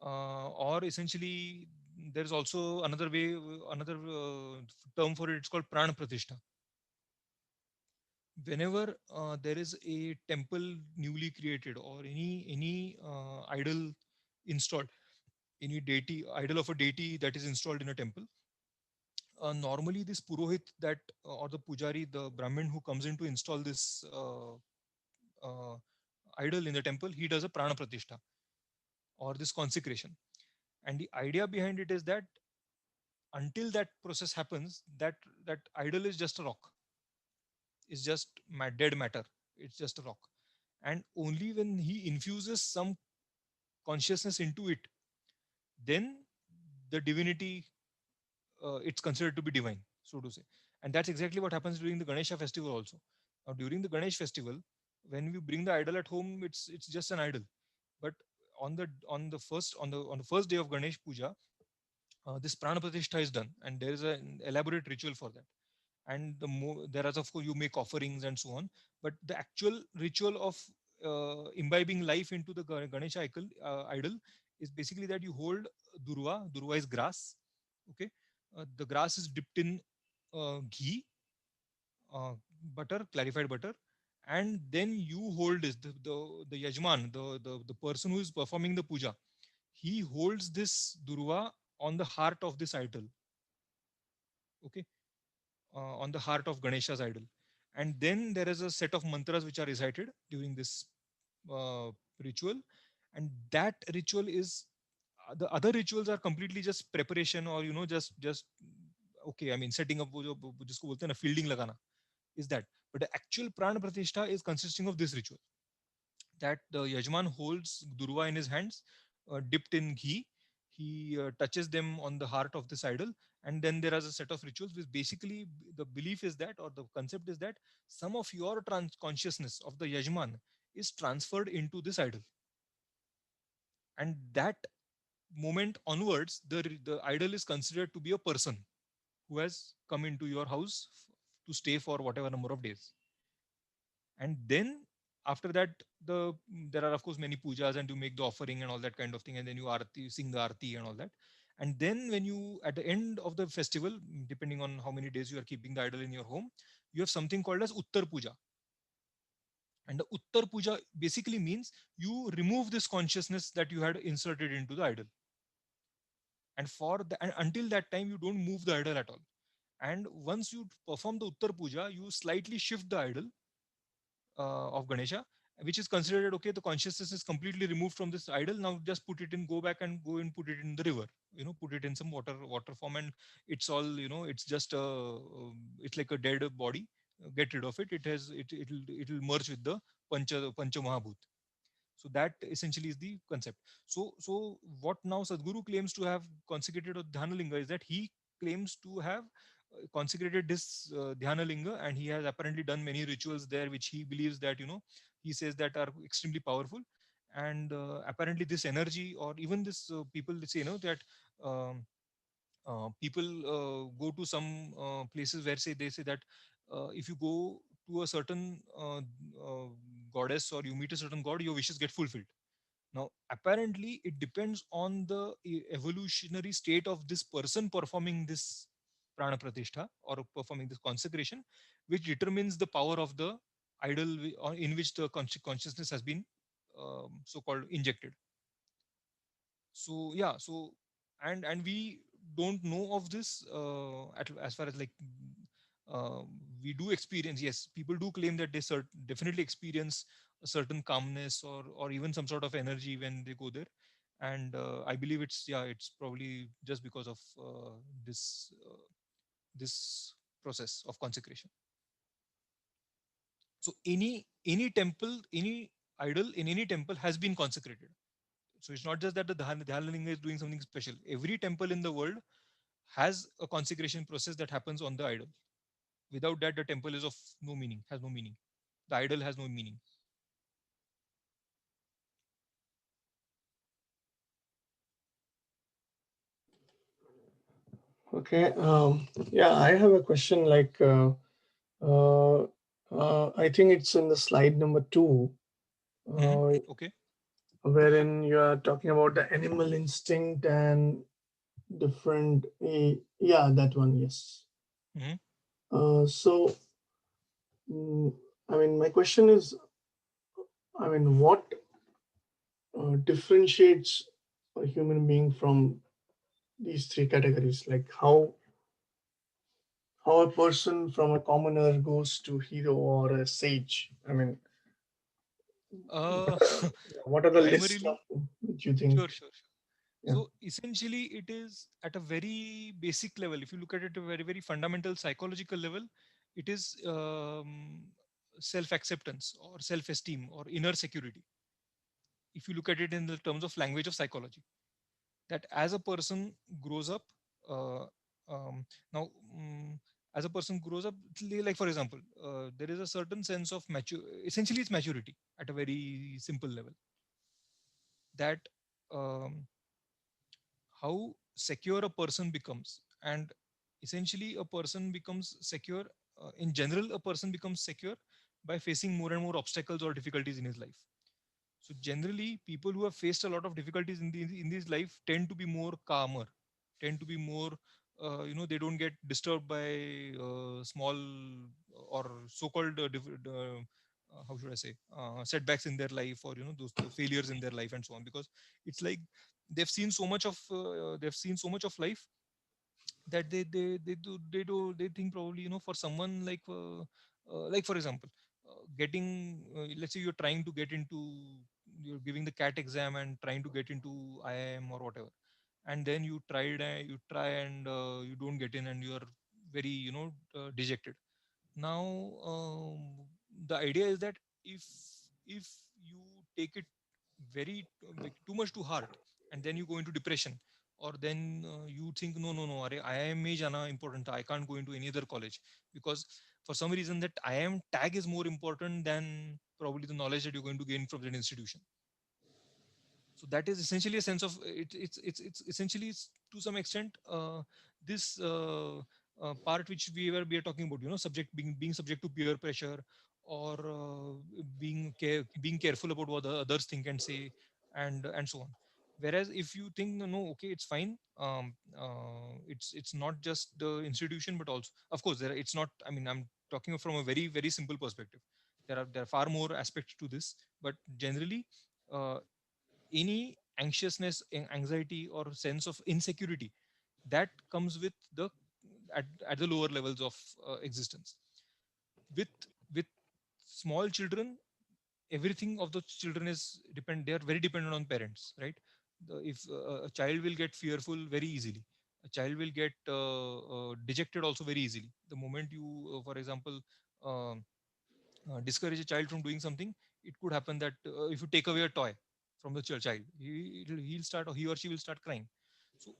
or essentially there is also another way, another term for it. It's called prana pratishtha. Whenever there is a temple newly created, or any idol installed, any deity, idol of a deity that is installed in a temple, normally this purohit that or the pujari, the brahmin who comes in to install this uh, idol in the temple, he does a prana pratishtha or this consecration. And the idea behind it is that until that process happens, that idol is just a rock, is just dead matter, it's just a rock. And only when he infuses some consciousness into it, then the divinity, it's considered to be divine, so to say. And that's exactly what happens during the Ganesha festival also. Now during the Ganesh festival, when we bring the idol at home, it's just an idol. But on the first day of Ganesh puja, this prana pratishtha is done, and there is an elaborate ritual for that. And there is, of course, you make offerings and so on. But the actual ritual of imbibing life into the Ganesha idol is basically that you hold durva is grass. Okay. The grass is dipped in ghee, uh, butter, clarified butter, and then you hold this, the yajman, the person who is performing the puja, he holds this durva on the heart of this idol. Okay, on the heart of Ganesha's idol. And then there is a set of mantras which are recited during this uh, ritual. And that ritual is, the other rituals are completely just preparation, or just okay, I mean setting up वो जो जिसको बोलते हैं ना fielding लगाना, is that. But the actual pran pratishtha is consisting of this ritual, that the yajman holds durva in his hands, dipped in ghee. He touches them on the heart of this idol, and then there is a set of rituals which basically, the belief is that, or the concept is that, some of your consciousness of the yajman is transferred into this idol, and that moment onwards, the idol is considered to be a person who has come into your house to stay for whatever number of days. And then after that, there are of course many pujas, and you make the offering and all that kind of thing, and then you arti, sing the arti and all that. And then when you, at the end of the festival, depending on how many days you are keeping the idol in your home, you have something called as uttar puja. And the uttar puja basically means you remove this consciousness that you had inserted into the idol, and and until that time you don't move the idol at all. And once you perform the uttar puja, you slightly shift the idol of Ganesha, which is considered okay. The consciousness is completely removed from this idol. Now just put it in, go back and go and put it in the river. Put it in some water form, and it's all, it's just it's like a dead body. Get rid of it. It'll merge with the Pancha Mahabhut. So that essentially is the concept. So what now Sadhguru claims to have consecrated of Dhyanalinga is that he claims to have consecrated this Dhyanalinga, and he has apparently done many rituals there, which he believes that, he says that are extremely powerful. And apparently this energy, or even this people, they say, that um, people go to some places where they say that if you go to a certain goddess, or you meet a certain god, your wishes get fulfilled. Now apparently it depends on the evolutionary state of this person performing this prana pratishtha, or performing this consecration, which determines the power of the idol in which the consciousness has been so called injected. So yeah, so and we don't know of this as far as like uh, we do experience, yes, people do claim that they definitely experience a certain calmness, or even some sort of energy when they go there. And I believe it's, yeah, it's probably just because of this process of consecration. So any temple, any idol in any temple has been consecrated. So it's not just that the Dhyalinga is doing something special. Every temple in the world has a consecration process that happens on the idol. Without that, the temple is of no meaning, has no meaning. The idol has no meaning. Okay. Yeah, I have a question. Uh, I think it's in the slide number 2, Okay. wherein you are talking about the animal instinct and different. Yeah, that one. Yes. hmm So, I mean, my question is, I mean, what differentiates a human being from these three categories? Like how a person from a commoner goes to hero or a sage. I mean, Uh, what are the list of primarily, which you sure, think? sure, sure. Yeah. So essentially, it is at a very basic level. If you look at it at a very, very fundamental psychological level, it is self acceptance, or self esteem, or inner security. If you look at it in the terms of language of psychology, that as a person grows up, uh, now, as a person grows up, like for example, there is a certain sense of essentially it's maturity at a very simple level, that um, how secure a person becomes. And essentially a person becomes secure, in general a person becomes secure by facing more and more obstacles or difficulties in his life. So generally people who have faced a lot of difficulties in this life tend to be more calmer, tend to be more they don't get disturbed by small or so-called how should I say, setbacks in their life, or those failures in their life and so on, because it's like they've seen so much of life that they think probably, for someone like for example, getting let's say you're giving the CAT exam and trying to get into IIM or whatever, and then you try and you don't get in, and you are very dejected. Now, the idea is that if you take it very like too much to heart, and then you go into depression, or then you think, no, no, no, I am jana important, I can't go into any other college, because for some reason that I am tag is more important than probably the knowledge that you're going to gain from that institution. So that is essentially a sense of it's essentially to some extent this part which we are talking about, subject being subject to peer pressure, or being careful about what the others think and say, and so on. Whereas if you think, no, no, okay, it's fine, it's not just the institution, but also, of course, it's not, I mean, I'm talking from a very very simple perspective. There are far more aspects to this, but generally, uh, any anxiousness, anxiety, or sense of insecurity that comes with at the lower levels of existence. With with small children, everything of the children is they are very dependent on parents, right? If a child will get fearful very easily, a child will get dejected also very easily, the moment you for example, um discourage a child from doing something. It could happen that if you take away a toy from the child, he'll start, or he or she will start crying. So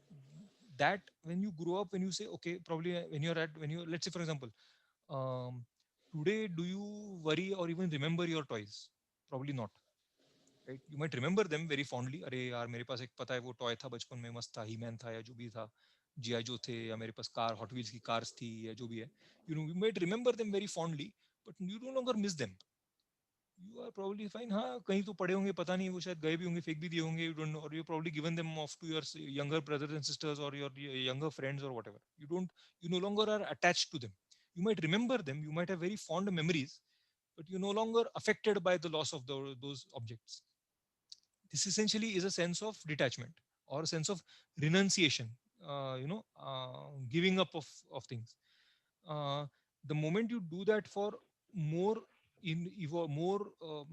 that, when you grow up, when you say, okay, probably when you, let's say for example, um, today, do you worry or even remember your toys? Probably not, right? You might remember them very fondly. अरे यार, मेरे पास एक पता है वो toy था बचपन में, मस्त था, ही मैन था या जो भी था, GI जो थे, या मेरे पास कार हॉट व्हील्स की कार्स थी, या जो भी है. You might remember them very fondly, but you no longer miss them. You are probably fine, हाँ, कहीं तो पड़े होंगे, पता नहीं, वो शायद गए भी होंगे, फेंक भी दिए होंगे, you don't know, or you probably given them off to your younger brothers and sisters, or your younger friends, or whatever. You no longer are attached to them. You might remember them, you might have very fond memories, but you're no longer affected by the loss of those objects. This essentially is a sense of detachment, or a sense of renunciation, giving up of things. uh, the moment you do that for more more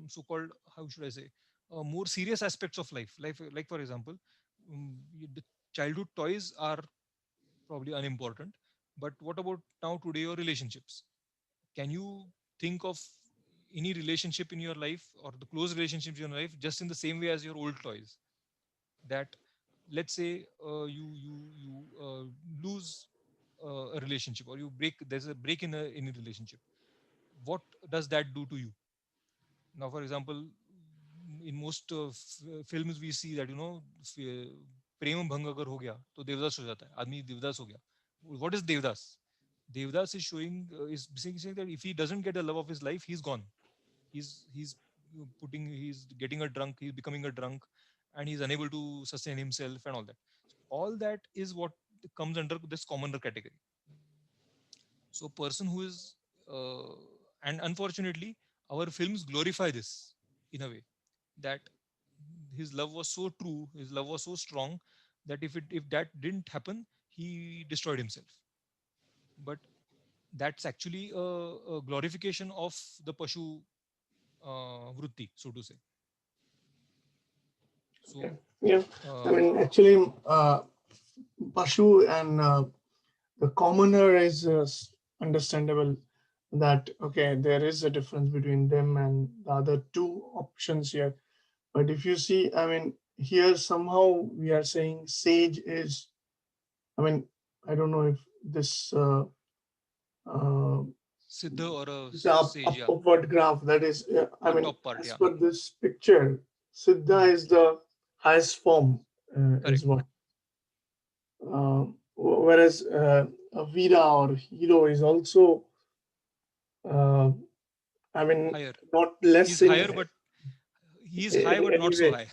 so-called, how should I say, more serious aspects of life, like for example, the childhood toys are probably unimportant, but what about now today your relationships? Can you think of any relationship in your life, or the close relationships in your life, just in the same way as your old toys? That, let's say, you lose a relationship, or there's a break in a relationship. What does that do to you? Now, for example, in most films we see that, प्रेम भंग अगर हो गया तो देवदास हो जाता है, आदमी देवदास हो गया. What is devdas? Devdas is is basically saying that if he doesn't get the love of his life, he's gone. He's getting a drunk, he's becoming a drunk, and he's unable to sustain himself and all that. So all that is what comes under this commoner category. So person who is and unfortunately, our films glorify this in a way, that his love was so true, his love was so strong, that if that didn't happen, he destroyed himself. But that's actually a glorification of the pashu vritti, so to say. Okay. So Yeah. I uh, mean, actually, Pashu and the commoner is understandable that, okay, there is a difference between them and the other two options here. But if you see, I mean, here somehow we are saying sage is, I mean, I don't know if this uh, siddha or a this sage, yeah, upward graph, that is, I the mean, top part, as yeah. per this picture, Siddha Hmm. is the highest form, is Correct. what. Whereas a Vira or hero is also, uh, I mean, Higher. not less He's in higher, but he is high, but any not so way. high.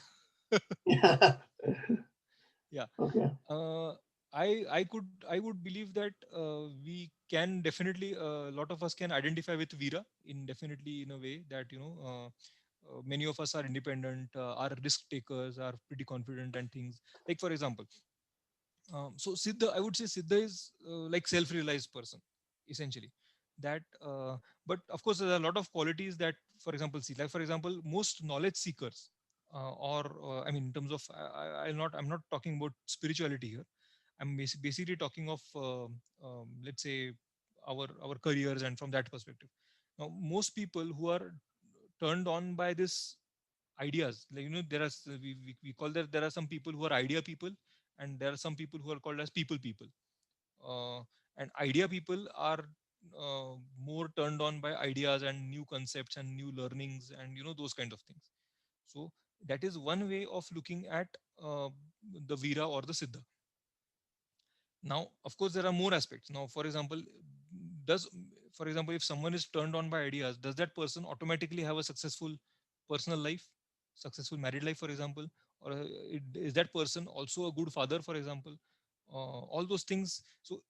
Yeah. Yeah. Okay. Uh, I would believe that we can definitely, a lot of us can identify with Veera in definitely in a way that, many of us are independent, are risk takers, are pretty confident and things. Like for example, so Siddha, I would say Siddha is like self-realized person, essentially. That, but of course, there are a lot of qualities that, for example, see, like for example, most knowledge seekers, or I mean, in terms of, I'm not talking about spirituality here. I'm basically talking of, let's say, our careers and from that perspective. Now, most people who are turned on by this ideas, like there are we call there are some people who are idea people, and there are some people who are called as people. uh, and idea people are more turned on by ideas and new concepts and new learnings and those kind of things. So that is one way of looking at uh, the Vira or the Siddha. Now, of course, there are more aspects. Now, for example, does for example, if someone is turned on by ideas, does that person automatically have a successful personal life, successful married life, for example, or is that person also a good father, for example? All those things. So,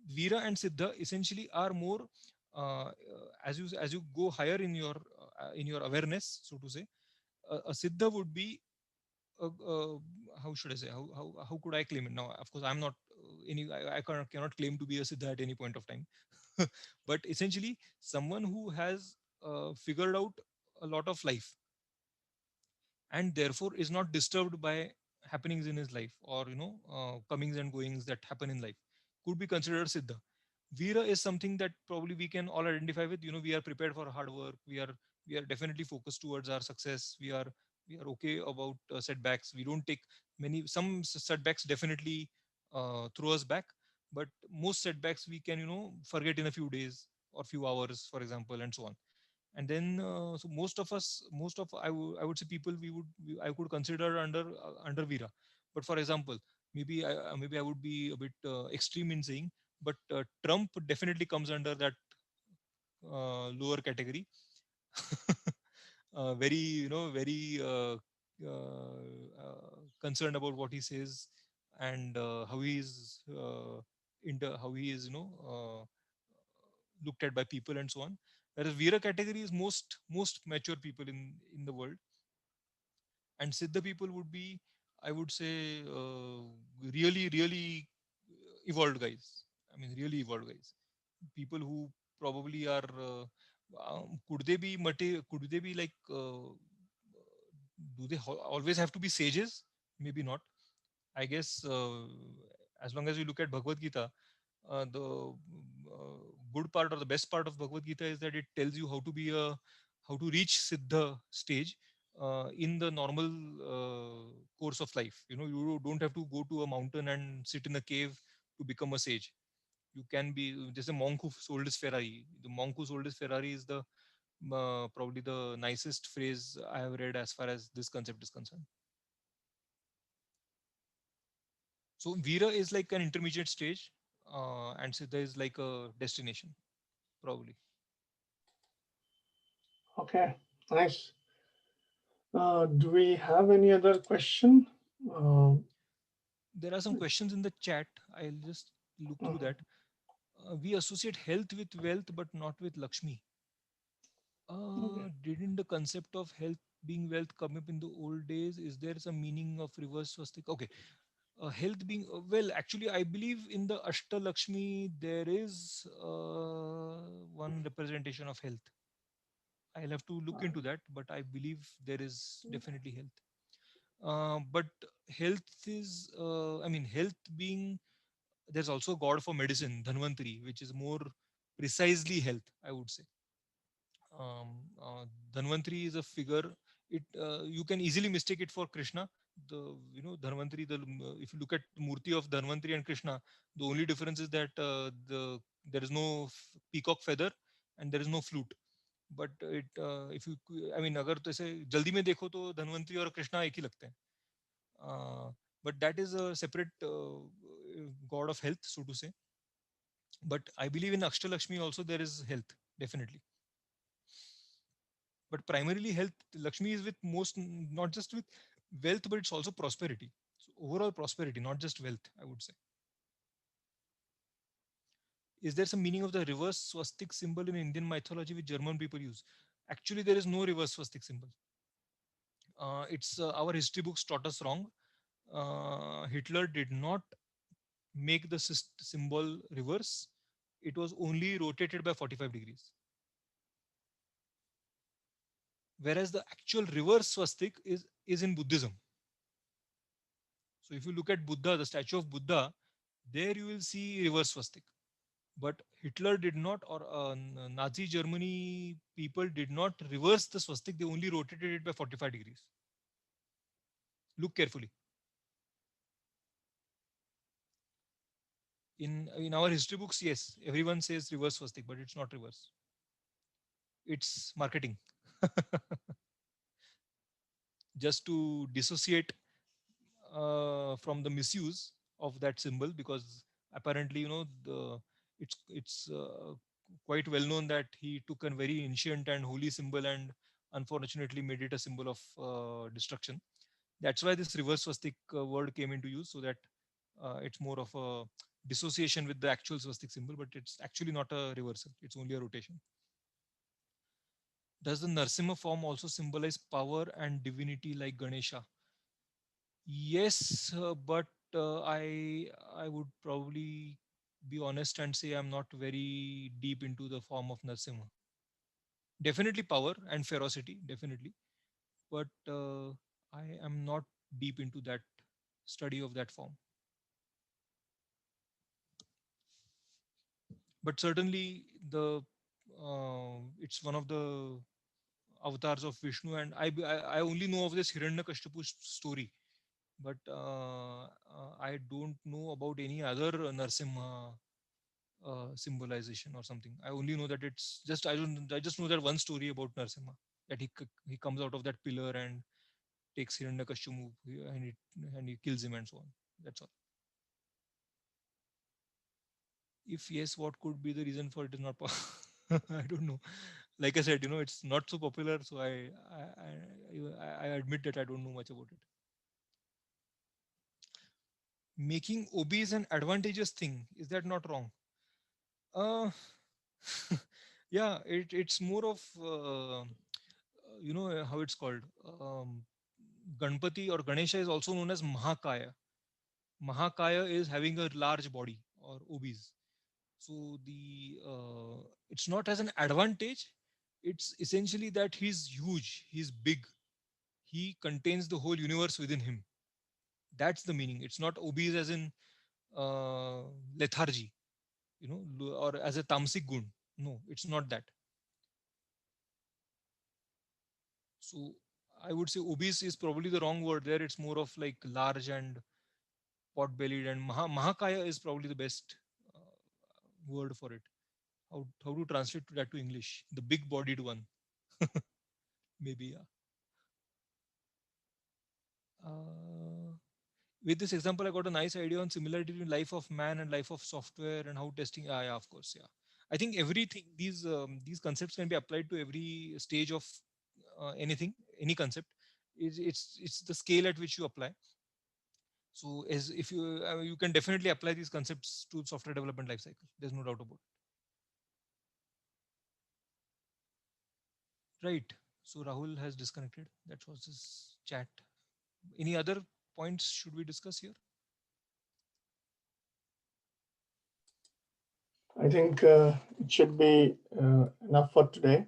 Vira and Siddha essentially are more, as you go higher in your awareness, so to say. A Siddha would be, how should I say, how could I claim it? Now, of course, I'm not I cannot claim to be a Siddha at any point of time. But essentially, someone who has figured out a lot of life, and therefore is not disturbed by happenings in his life, or comings and goings that happen in life, could be considered Siddha. Veera is something that probably we can all identify with. We are prepared for hard work. We are definitely focused towards our success. We are okay about setbacks. We don't take many. Some setbacks definitely throw us back, but most setbacks we can forget in a few days or few hours, for example, and so on. And then so most of I would say people I could consider under Veera. But for example, maybe I would be a bit extreme in saying, but Trump definitely comes under that lower category. Very, very concerned about what he says, and how he is how he is looked at by people and so on. Whereas Veera category is most mature people in the world, and Siddha people would be, I would say, really evolved guys. I mean, really evolved guys. People who probably are. Could they be like? Do they always have to be sages? Maybe not. I guess as long as you look at Bhagavad Gita, the good part or the best part of Bhagavad Gita is that it tells you how to reach Siddha stage in the normal course of life. You don't have to go to a mountain and sit in a cave to become a sage. You can be. There's a monk who sold his Ferrari. The monk who sold his Ferrari is the probably the nicest phrase I have read as far as this concept is concerned. So Veera is like an intermediate stage, and Siddha is like a destination, probably. Okay, nice. Do we have any other question? Uh, There are some questions in the chat. I'll just look through that. We associate health with wealth, but not with Lakshmi. okay. Didn't the concept of health being wealth come up in the old days? Is there some meaning of reverse swastika? Okay, health being well. Actually, I believe in the Ashtalakshmi there is one representation of health. I'll have to look into that, but I believe there is definitely health. But health is, I mean, health being, there's also a god for medicine, Dhanvantari, which is more precisely health, I would say. Um, Dhanvantari is a figure. You can easily mistake it for Krishna. Dhanvantari. If you look at the Murti of Dhanvantari and Krishna, the only difference is that there is no peacock feather and there is no flute. But if you, I mean, अगर तो ऐसे जल्दी में देखो तो धन्वंतरी और कृष्णा एक ही लगते हैं. But that is a separate god of health, so to say. But I believe in Ashtalakshmi also there is health, definitely. But primarily health, Lakshmi is with most, not just with wealth, but it's also prosperity. So overall prosperity, not just wealth, I would say. Is there some meaning of the reverse swastik symbol in Indian mythology which German people use? Actually, there is no reverse swastik symbol. It's our history books taught us wrong. Hitler did not make the symbol reverse. It was only rotated by 45 degrees. Whereas the actual reverse swastik is in Buddhism. So if you look at Buddha, the statue of Buddha, there you will see reverse swastik. But Hitler did not, or Nazi Germany people did not reverse the swastik. They only rotated it by 45 degrees. Look carefully. In our history books, yes, everyone says reverse swastik, but it's not reverse. It's marketing. Just to dissociate from the misuse of that symbol, because apparently, it's quite well known that he took a very ancient and holy symbol and unfortunately made it a symbol of destruction. That's why this reverse swastik word came into use, so that it's more of a dissociation with the actual swastik symbol, but it's actually not a reversal, it's only a rotation. Does the Narsimha form also symbolize power and divinity like Ganesha? Yes, but I would probably be honest and say I'm not very deep into the form of Narsimha. Definitely power and ferocity, definitely, but I am not deep into that study of that form. But certainly it's one of the avatars of Vishnu, and I only know of this Hiranyakashipu story, but I don't know about any other Narsimha symbolization or something. I only know that it's just I just know that one story about Narsimha, that he comes out of that pillar and takes Hiranyakashipu and he kills him and so on. That's all. If yes, what could be the reason for it is not I don't know. Like I said, it's not so popular, so I admit that I don't know much about it. Making obese an advantageous thing, is that not wrong? Uh, yeah, it's more of how it's called. Ganpati or Ganesha is also known as Mahakaya. Mahakaya is having a large body or obese. So it's not as an advantage. It's essentially that he's huge, he's big, he contains the whole universe within him. That's the meaning. It's not obese as in uh, lethargy, or as a tamasic gun. No, it's not that. So I would say obese is probably the wrong word there. It's more of like large and pot bellied, and Mahakaya is probably the best word for it. How to translate that to English? The big bodied one, maybe. Yeah. With this example, I got a nice idea on similarity between life of man and life of software and how testing. Yeah, of course, yeah. I think everything these concepts can be applied to every stage of anything, any concept. It's the scale at which you apply. So as if you can definitely apply these concepts to software development lifecycle. There's no doubt about it. Right. So Rahul has disconnected. That was his chat. Any other points should we discuss here? I think it should be enough for today.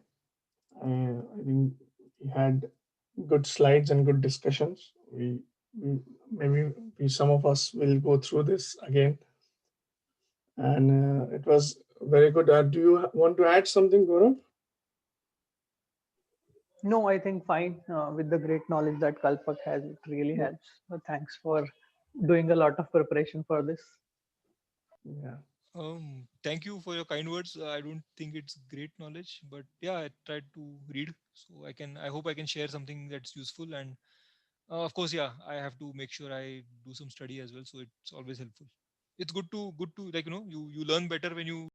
I think we had good slides and good discussions. We maybe some of us will go through this again, and it was very good. Do you want to add something, Gaurav? No, I think fine. With the great knowledge that Kalpak has, it really Yeah. helps. Thanks for doing a lot of preparation for this. Yeah. Thank you for your kind words. I don't think it's great knowledge, but yeah, I tried to read, so I hope I can share something that's useful. And of course, yeah, I have to make sure I do some study as well. So it's always helpful. It's good to like you learn better when you